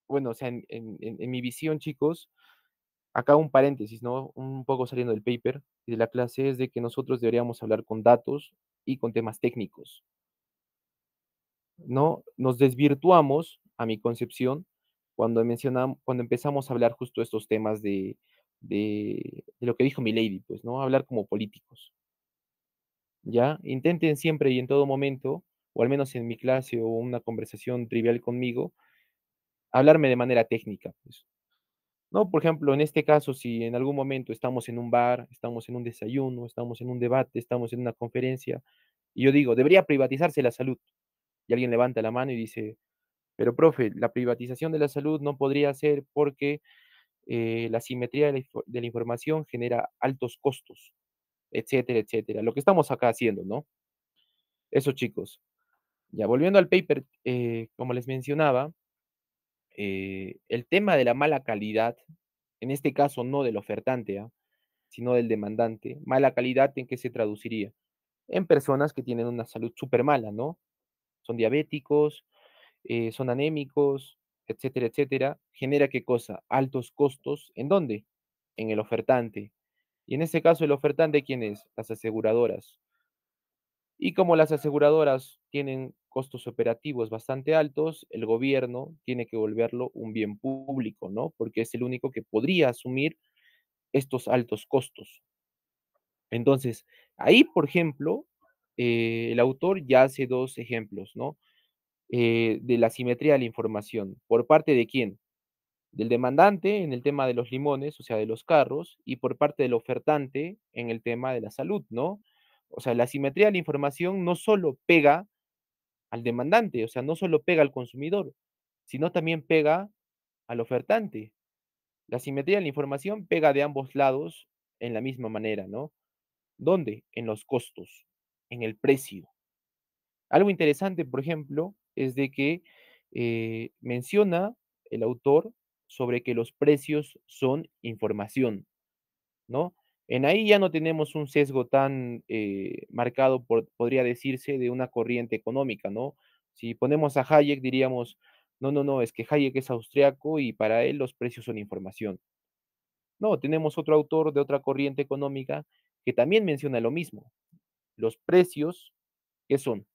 bueno, o sea, en mi visión, chicos, acá un paréntesis, ¿no? Un poco saliendo del paper y de la clase, es de que nosotros deberíamos hablar con datos y con temas técnicos, ¿no? Nos desvirtuamos, a mi concepción, cuando empezamos a hablar justo estos temas de lo que dijo Milady, pues, ¿no? Hablar como políticos, ¿ya? Intenten siempre y en todo momento, o al menos en mi clase o una conversación trivial conmigo, hablarme de manera técnica, pues. No, por ejemplo, en este caso, si en algún momento estamos en un bar, estamos en un desayuno, estamos en un debate, estamos en una conferencia, y yo digo, debería privatizarse la salud. Y alguien levanta la mano y dice, pero profe, la privatización de la salud no podría ser porque la simetría de la información genera altos costos, etcétera, etcétera. Lo que estamos acá haciendo, ¿no? Eso, chicos. Ya, volviendo al paper, como les mencionaba, el tema de la mala calidad, en este caso no del ofertante, sino del demandante, mala calidad, ¿en qué se traduciría? En personas que tienen una salud súper mala, ¿no? Son diabéticos, son anémicos, etcétera, etcétera. ¿Genera qué cosa? Altos costos. ¿En dónde? En el ofertante. Y en este caso, el ofertante, ¿quién es? Las aseguradoras. Y como las aseguradoras tienen costos operativos bastante altos, el gobierno tiene que volverlo un bien público, ¿no? Porque es el único que podría asumir estos altos costos. Entonces, ahí, por ejemplo, el autor ya hace dos ejemplos, ¿no? De la simetría de la información. ¿Por parte de quién? Del demandante en el tema de los limones, o sea, de los carros, y por parte del ofertante en el tema de la salud, ¿no? O sea, la simetría de la información no solo pega al demandante, o sea, no solo pega al consumidor, sino también pega al ofertante. La simetría de la información pega de ambos lados en la misma manera, ¿no? ¿Dónde? En los costos, en el precio. Algo interesante, por ejemplo, es de que menciona el autor sobre que los precios son información, ¿no? En ahí ya no tenemos un sesgo tan marcado, podría decirse, de una corriente económica, ¿no? Si ponemos a Hayek, diríamos, no, no, no, es que Hayek es austriaco y para él los precios son información. No, tenemos otro autor de otra corriente económica que también menciona lo mismo. Los precios, ¿qué son?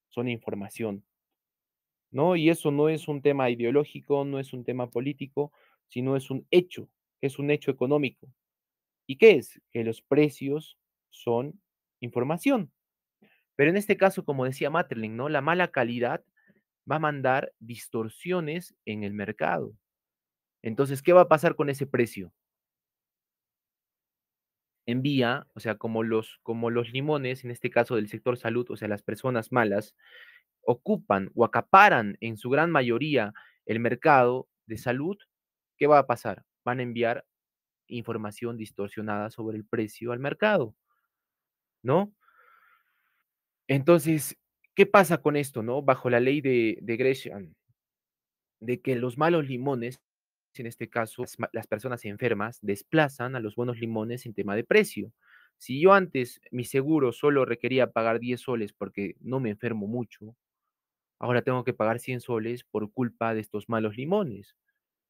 Son información, ¿no? Y eso no es un tema ideológico, no es un tema político, sino es un hecho económico. ¿Y qué es? Que los precios son información. Pero en este caso, como decía Materlin, ¿no? La mala calidad va a mandar distorsiones en el mercado. Entonces, ¿qué va a pasar con ese precio? Envía, o sea, como los limones, en este caso del sector salud, o sea, las personas malas, ocupan o acaparan en su gran mayoría el mercado de salud, ¿qué va a pasar? Van a enviar información distorsionada sobre el precio al mercado, ¿no? Entonces, ¿qué pasa con esto, no? Bajo la ley de Gresham, de que los malos limones, en este caso, las personas enfermas, desplazan a los buenos limones en tema de precio. Si yo antes mi seguro solo requería pagar 10 soles porque no me enfermo mucho, ahora tengo que pagar 100 soles por culpa de estos malos limones.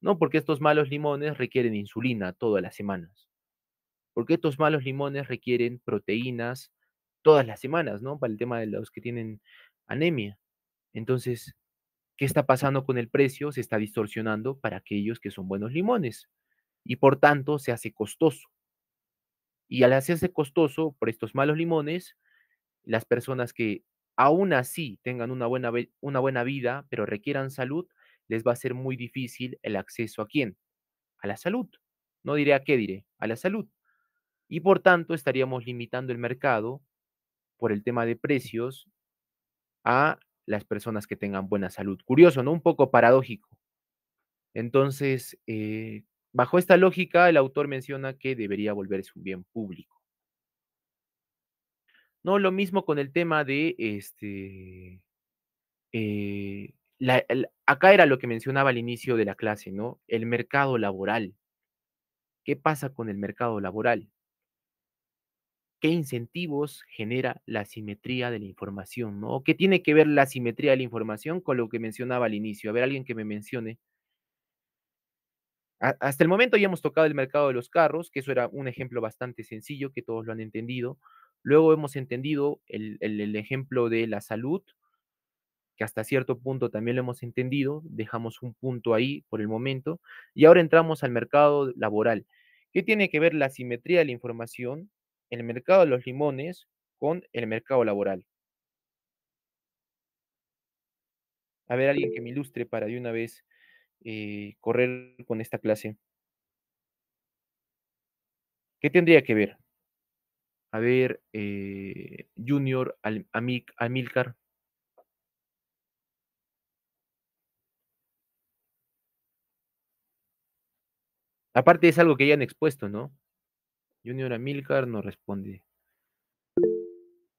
No, porque estos malos limones requieren insulina todas las semanas. Porque estos malos limones requieren proteínas todas las semanas, ¿no? Para el tema de los que tienen anemia. Entonces, ¿qué está pasando con el precio? Se está distorsionando para aquellos que son buenos limones y por tanto se hace costoso. Y al hacerse costoso por estos malos limones, las personas que aún así tengan una buena vida, pero requieran salud, les va a ser muy difícil el acceso a quién, a la salud. No diré a qué diré, a la salud. Y por tanto estaríamos limitando el mercado por el tema de precios a las personas que tengan buena salud. Curioso, ¿no? Un poco paradójico. Entonces, bajo esta lógica, el autor menciona que debería volverse un bien público. No, lo mismo con el tema de acá era lo que mencionaba al inicio de la clase, ¿no? El mercado laboral. ¿Qué pasa con el mercado laboral? ¿Qué incentivos genera la asimetría de la información, no? ¿Qué tiene que ver la asimetría de la información con lo que mencionaba al inicio? A ver, alguien que me mencione. Hasta el momento ya hemos tocado el mercado de los carros, que eso era un ejemplo bastante sencillo, que todos lo han entendido. Luego hemos entendido el ejemplo de la salud, que hasta cierto punto también lo hemos entendido, dejamos un punto ahí por el momento, y ahora entramos al mercado laboral. ¿Qué tiene que ver la simetría de la información, el mercado de los limones, con el mercado laboral? A ver, alguien que me ilustre para de una vez correr con esta clase. ¿Qué tendría que ver? A ver, Junior, Amilcar. Aparte es algo que ya han expuesto, ¿no? Junior Amilcar no responde.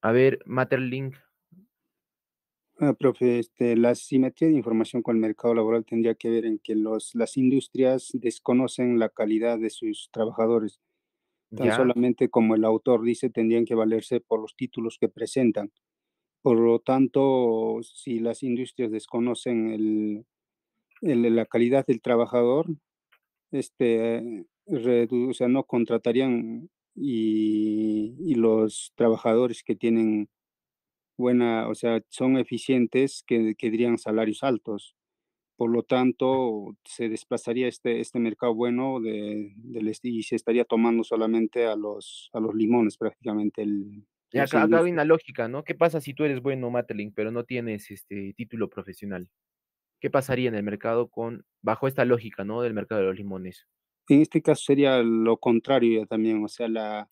A ver, Matterlink. Profe, la simetría de información con el mercado laboral tendría que ver en que las industrias desconocen la calidad de sus trabajadores. Tan Ya, solamente como el autor dice, tendrían que valerse por los títulos que presentan. Por lo tanto, si las industrias desconocen la calidad del trabajador, o sea, no contratarían y los trabajadores que tienen buena, o sea, son eficientes, que dirían salarios altos. Por lo tanto, se desplazaría este mercado bueno y se estaría tomando solamente a los limones prácticamente y las acá hay industrias. una lógica, ¿no? ¿Qué pasa si tú eres bueno, Matterlink, pero no tienes título profesional? ¿Qué pasaría en el mercado bajo esta lógica, ¿no? Del mercado de los limones. En este caso sería lo contrario ya también, o sea, la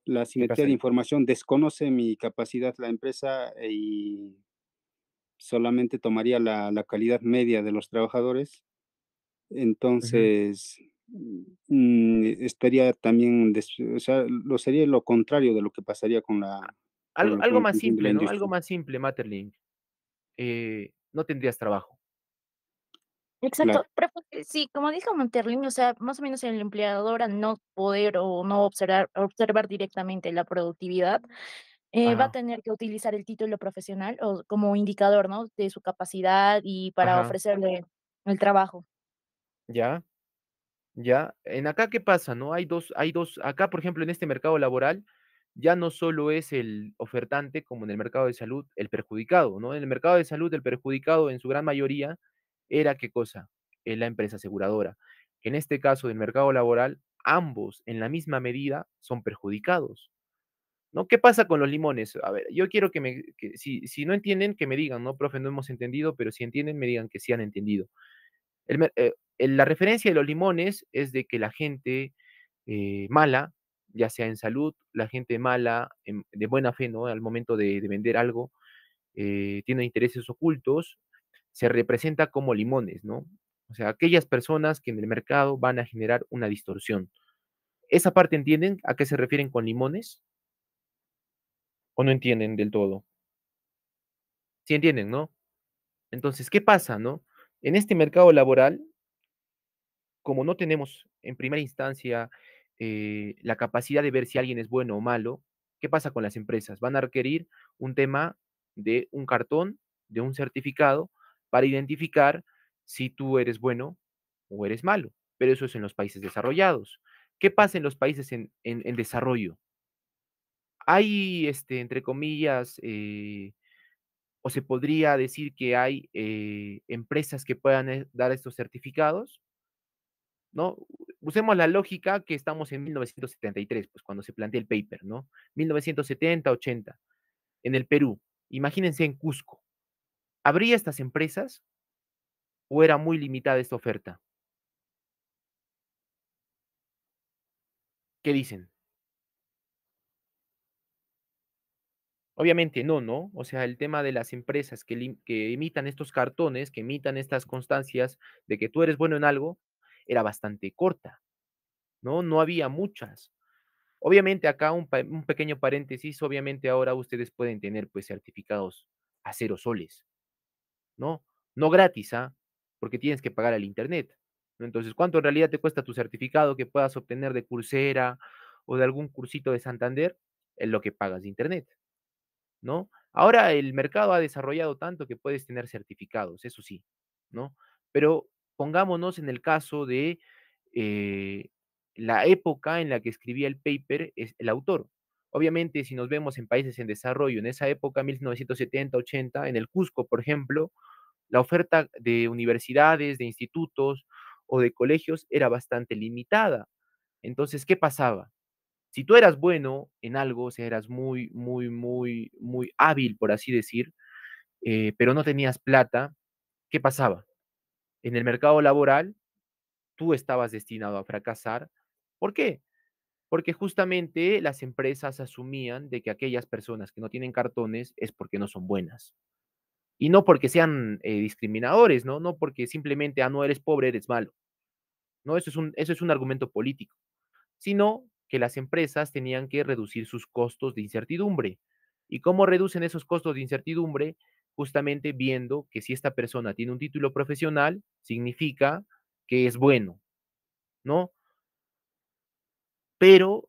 ¿Qué asimetría de pasaría? información desconoce mi capacidad la empresa y solamente tomaría la calidad media de los trabajadores. Ujú. Entonces, estaría también, o sea, sería lo contrario de lo que pasaría Algo, con algo el más conjunto de la simple, ¿no? Algo industria. más simple, Matterlink. No tendrías trabajo. Claro. Exacto, pero pues, sí, como dijo Monterlin, o sea, más o menos el empleador al no poder o no observar directamente la productividad, va a Ajá, tener que utilizar el título profesional o como indicador, ¿no? De su capacidad y para ajá, ofrecerle el trabajo. ya. Ya, en acá, ¿qué pasa? ¿No? Acá, por ejemplo, en este mercado laboral, ya no solo es el ofertante, como en el mercado de salud, el perjudicado, ¿no? En el mercado de salud, el perjudicado en su gran mayoría era, ¿qué cosa? La empresa aseguradora. En este caso del mercado laboral, ambos en la misma medida son perjudicados, ¿no? ¿Qué pasa con los limones? A ver, yo quiero si no entienden, que me digan, ¿no? Profe, no hemos entendido, pero si entienden, me digan que sí han entendido. La referencia de los limones es de que la gente mala, ya sea en salud, la gente mala, de buena fe, ¿no? Al momento de vender algo, tiene intereses ocultos, se representa como limones, ¿no? O sea, aquellas personas que en el mercado van a generar una distorsión. ¿Esa parte entienden a qué se refieren con limones? ¿O no entienden del todo? Sí entienden, ¿no? Entonces, ¿qué pasa, no? En este mercado laboral, como no tenemos en primera instancia la capacidad de ver si alguien es bueno o malo, ¿qué pasa con las empresas? Van a requerir un tema de un cartón, de un certificado, para identificar si tú eres bueno o eres malo. Pero eso es en los países desarrollados. ¿Qué pasa en los países en desarrollo? Hay, entre comillas, o se podría decir que hay empresas que puedan dar estos certificados, ¿no? Usemos la lógica que estamos en 1973, pues cuando se plantea el paper, ¿no? 1970, 80, en el Perú. Imagínense en Cusco. ¿Habría estas empresas o era muy limitada esta oferta? ¿Qué dicen? Obviamente no, ¿no? O sea, el tema de las empresas que emitan estos cartones, que emitan estas constancias de que tú eres bueno en algo, era bastante corta, ¿no? No había muchas. Obviamente acá un pequeño paréntesis, obviamente ahora ustedes pueden tener pues certificados a 0 soles, ¿no? No gratis, ¿ah? Porque tienes que pagar al internet, ¿no? Entonces, ¿cuánto en realidad te cuesta tu certificado que puedas obtener de Coursera o de algún cursito de Santander? Es lo que pagas de internet, ¿no? Ahora el mercado ha desarrollado tanto que puedes tener certificados, eso sí, ¿no? Pero pongámonos en el caso de eh, la época en la que escribía el paper es el autor. Obviamente, si nos vemos en países en desarrollo, en esa época, 1970, 80, en el Cusco, por ejemplo, la oferta de universidades, de institutos o de colegios era bastante limitada. Entonces, ¿qué pasaba? Si tú eras bueno en algo, o sea, eras muy, muy, muy, muy hábil, por así decir, pero no tenías plata, ¿qué pasaba? En el mercado laboral, tú estabas destinado a fracasar. ¿Por qué? Porque justamente las empresas asumían de que aquellas personas que no tienen cartones es porque no son buenas. Y no porque sean discriminadores, ¿no? No porque simplemente, no eres pobre, eres malo. No, eso es un argumento político, sino que las empresas tenían que reducir sus costos de incertidumbre. ¿Y cómo reducen esos costos de incertidumbre? Justamente viendo que si esta persona tiene un título profesional, significa que es bueno, ¿no? Pero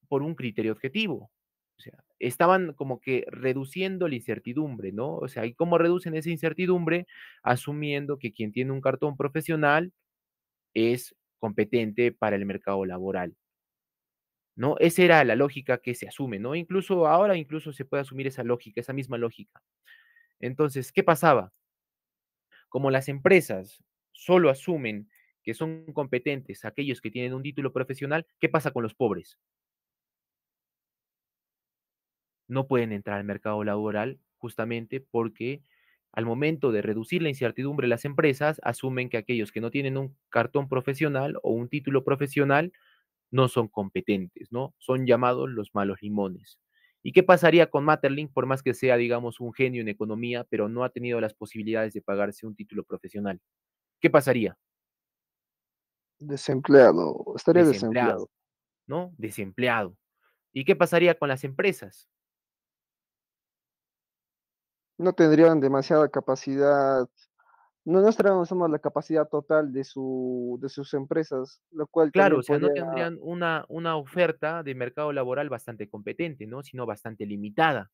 por un criterio objetivo. O sea, estaban como que reduciendo la incertidumbre, ¿no? O sea, ¿y cómo reducen esa incertidumbre? Asumiendo que quien tiene un cartón profesional es competente para el mercado laboral. ¿No? Esa era la lógica que se asume, ¿no? Incluso ahora, incluso se puede asumir esa lógica, esa misma lógica. Entonces, ¿qué pasaba? Como las empresas solo asumen que son competentes aquellos que tienen un título profesional, ¿qué pasa con los pobres? No pueden entrar al mercado laboral justamente porque al momento de reducir la incertidumbre, las empresas asumen que aquellos que no tienen un cartón profesional o un título profesional no son competentes, ¿no? Son llamados los malos limones. ¿Y qué pasaría con Matterlink, por más que sea, digamos, un genio en economía, pero no ha tenido las posibilidades de pagarse un título profesional? ¿Qué pasaría? Desempleado, estaría Desempleado, desempleado. ¿no? Desempleado. ¿Y qué pasaría con las empresas? No tendrían demasiada capacidad, no usamos la capacidad total de sus empresas, lo cual Claro, también o sea, no podría, tendrían una oferta de mercado laboral bastante competente, ¿no? Sino bastante limitada,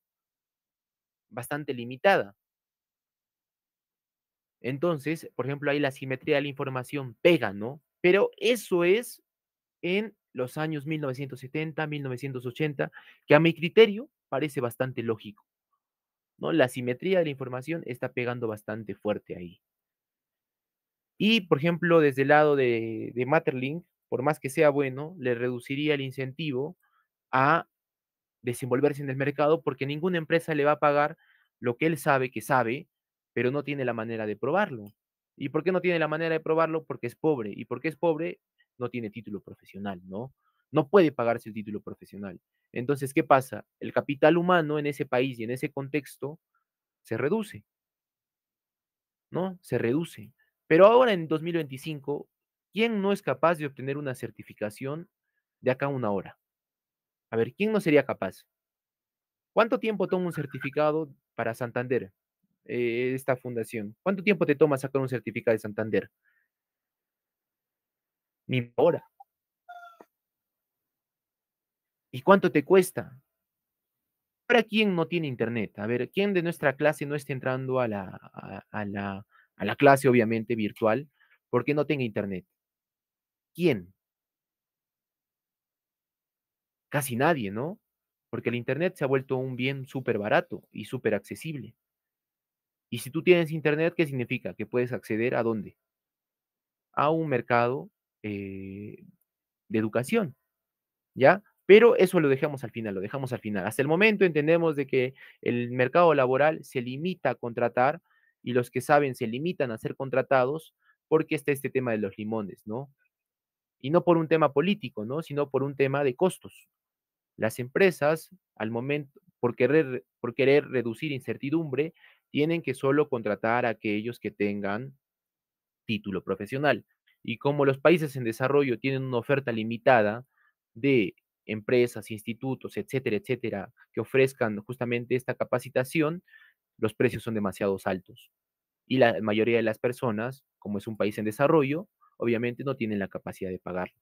bastante limitada. Entonces, por ejemplo, ahí la simetría de la información pega, ¿no? Pero eso es en los años 1970, 1980, que a mi criterio parece bastante lógico, ¿no? La simetría de la información está pegando bastante fuerte ahí. Y, por ejemplo, desde el lado de Matterlink, por más que sea bueno, le reduciría el incentivo a desenvolverse en el mercado porque ninguna empresa le va a pagar lo que él sabe que sabe, pero no tiene la manera de probarlo. ¿Y por qué no tiene la manera de probarlo? Porque es pobre. ¿Y porque es pobre? No tiene título profesional, ¿no? No puede pagarse el título profesional. Entonces, ¿qué pasa? El capital humano en ese país y en ese contexto se reduce. ¿no? Se reduce. Pero ahora en 2025, ¿quién no es capaz de obtener una certificación de acá a una hora? A ver, ¿quién no sería capaz? ¿Cuánto tiempo toma un certificado para Santander, esta fundación? ¿Cuánto tiempo te toma sacar un certificado de Santander? Ni una hora. ¿Y cuánto te cuesta? Ahora, ¿quién no tiene internet? A ver, ¿quién de nuestra clase no está entrando a la clase, obviamente, virtual, porque no tenga internet? ¿Quién? Casi nadie, ¿no? Porque el internet se ha vuelto un bien súper barato y súper accesible. Y si tú tienes internet, ¿qué significa? Que puedes acceder a dónde? A un mercado de educación, ¿ya? Pero eso lo dejamos al final, lo dejamos al final. Hasta el momento entendemos de que el mercado laboral se limita a contratar y los que saben se limitan a ser contratados porque está este tema de los limones, ¿no? Y no por un tema político, ¿no? Sino por un tema de costos. Las empresas, al momento, por querer reducir incertidumbre, tienen que solo contratar a aquellos que tengan título profesional. Y como los países en desarrollo tienen una oferta limitada de empresas, institutos, etcétera, etcétera, que ofrezcan justamente esta capacitación, los precios son demasiado altos. Y la mayoría de las personas, como es un país en desarrollo, obviamente no tienen la capacidad de pagarlo.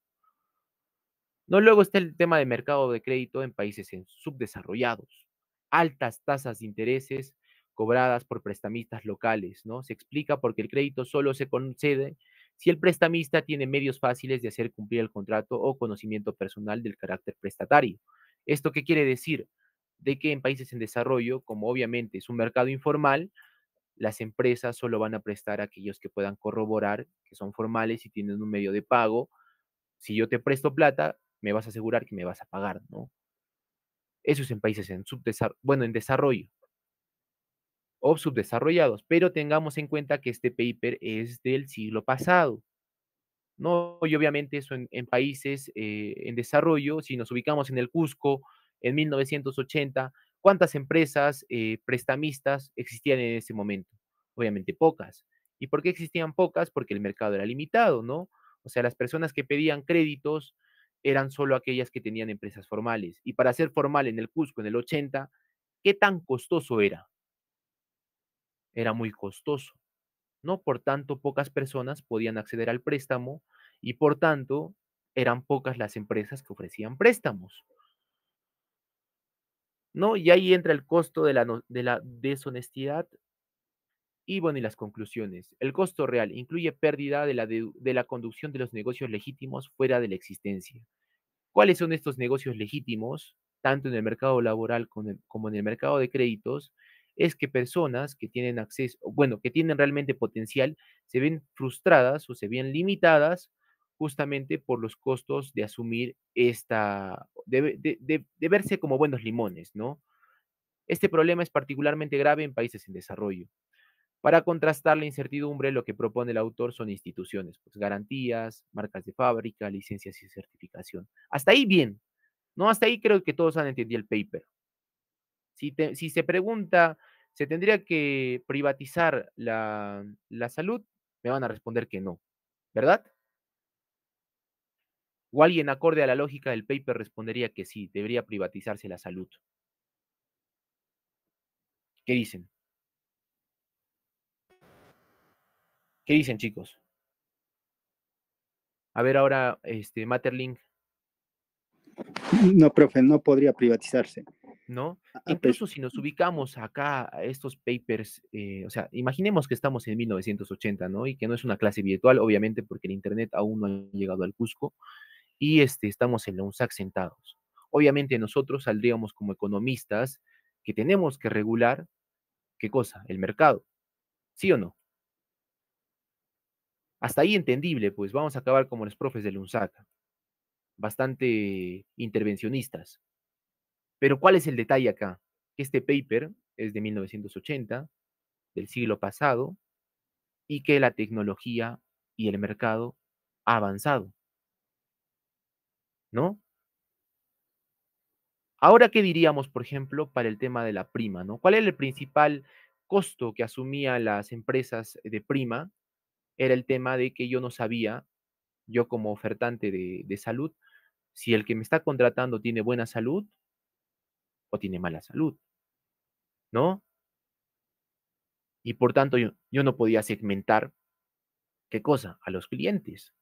No, luego está el tema de mercado de crédito en países subdesarrollados. Altas tasas de intereses cobradas por prestamistas locales, ¿no? Se explica porque el crédito solo se concede si el prestamista tiene medios fáciles de hacer cumplir el contrato o conocimiento personal del carácter prestatario. ¿Esto qué quiere decir? De que en países en desarrollo, como obviamente es un mercado informal, las empresas solo van a prestar a aquellos que puedan corroborar que son formales y tienen un medio de pago. Si yo te presto plata, me vas a asegurar que me vas a pagar, ¿no? Eso es en países en desarrollo o subdesarrollados, pero tengamos en cuenta que este paper es del siglo pasado, ¿no? Y obviamente eso en países en desarrollo, si nos ubicamos en el Cusco en 1980, ¿cuántas empresas prestamistas existían en ese momento? Obviamente pocas. ¿Y por qué existían pocas? Porque el mercado era limitado, ¿no? O sea, las personas que pedían créditos eran solo aquellas que tenían empresas formales. Y para ser formal en el Cusco en el 80, ¿qué tan costoso era? Era muy costoso, ¿no? Por tanto, pocas personas podían acceder al préstamo y por tanto, eran pocas las empresas que ofrecían préstamos, ¿no? Y ahí entra el costo de la deshonestidad y bueno, y las conclusiones. El costo real incluye pérdida de la conducción de los negocios legítimos fuera de la existencia. ¿Cuáles son estos negocios legítimos, tanto en el mercado laboral como en el mercado de créditos? Es que personas que tienen acceso, bueno, que tienen realmente potencial, se ven frustradas o se ven limitadas justamente por los costos de asumir de verse como buenos limones, ¿no? Este problema es particularmente grave en países en desarrollo. Para contrastar la incertidumbre, lo que propone el autor son instituciones, pues garantías, marcas de fábrica, licencias y certificación. Hasta ahí bien, ¿no? Hasta ahí creo que todos han entendido el paper. Si se pregunta, ¿se tendría que privatizar la salud? Me van a responder que no, ¿verdad? O alguien acorde a la lógica del paper respondería que sí, debería privatizarse la salud. ¿Qué dicen? ¿Qué dicen, chicos? A ver ahora, Materlink, No, profe, no podría privatizarse. ¿no? Pues, Incluso si nos ubicamos acá a estos papers, o sea, imaginemos que estamos en 1980, ¿no? Y que no es una clase virtual, obviamente, porque el Internet aún no ha llegado al Cusco, y estamos en la UNSAC sentados. Obviamente nosotros saldríamos como economistas que tenemos que regular, ¿qué cosa? El mercado, ¿sí o no? Hasta ahí entendible, pues vamos a acabar como los profes del UNSAC, bastante intervencionistas. Pero ¿cuál es el detalle acá? Este paper es de 1980, del siglo pasado, y que la tecnología y el mercado ha avanzado, ¿no? Ahora, ¿qué diríamos, por ejemplo, para el tema de la prima, ¿no? ¿Cuál es el principal costo que asumían las empresas de prima era el tema de que yo no sabía, yo como ofertante de salud, si el que me está contratando tiene buena salud o tiene mala salud, ¿no? Y por tanto yo no podía segmentar, ¿qué cosa? A los clientes.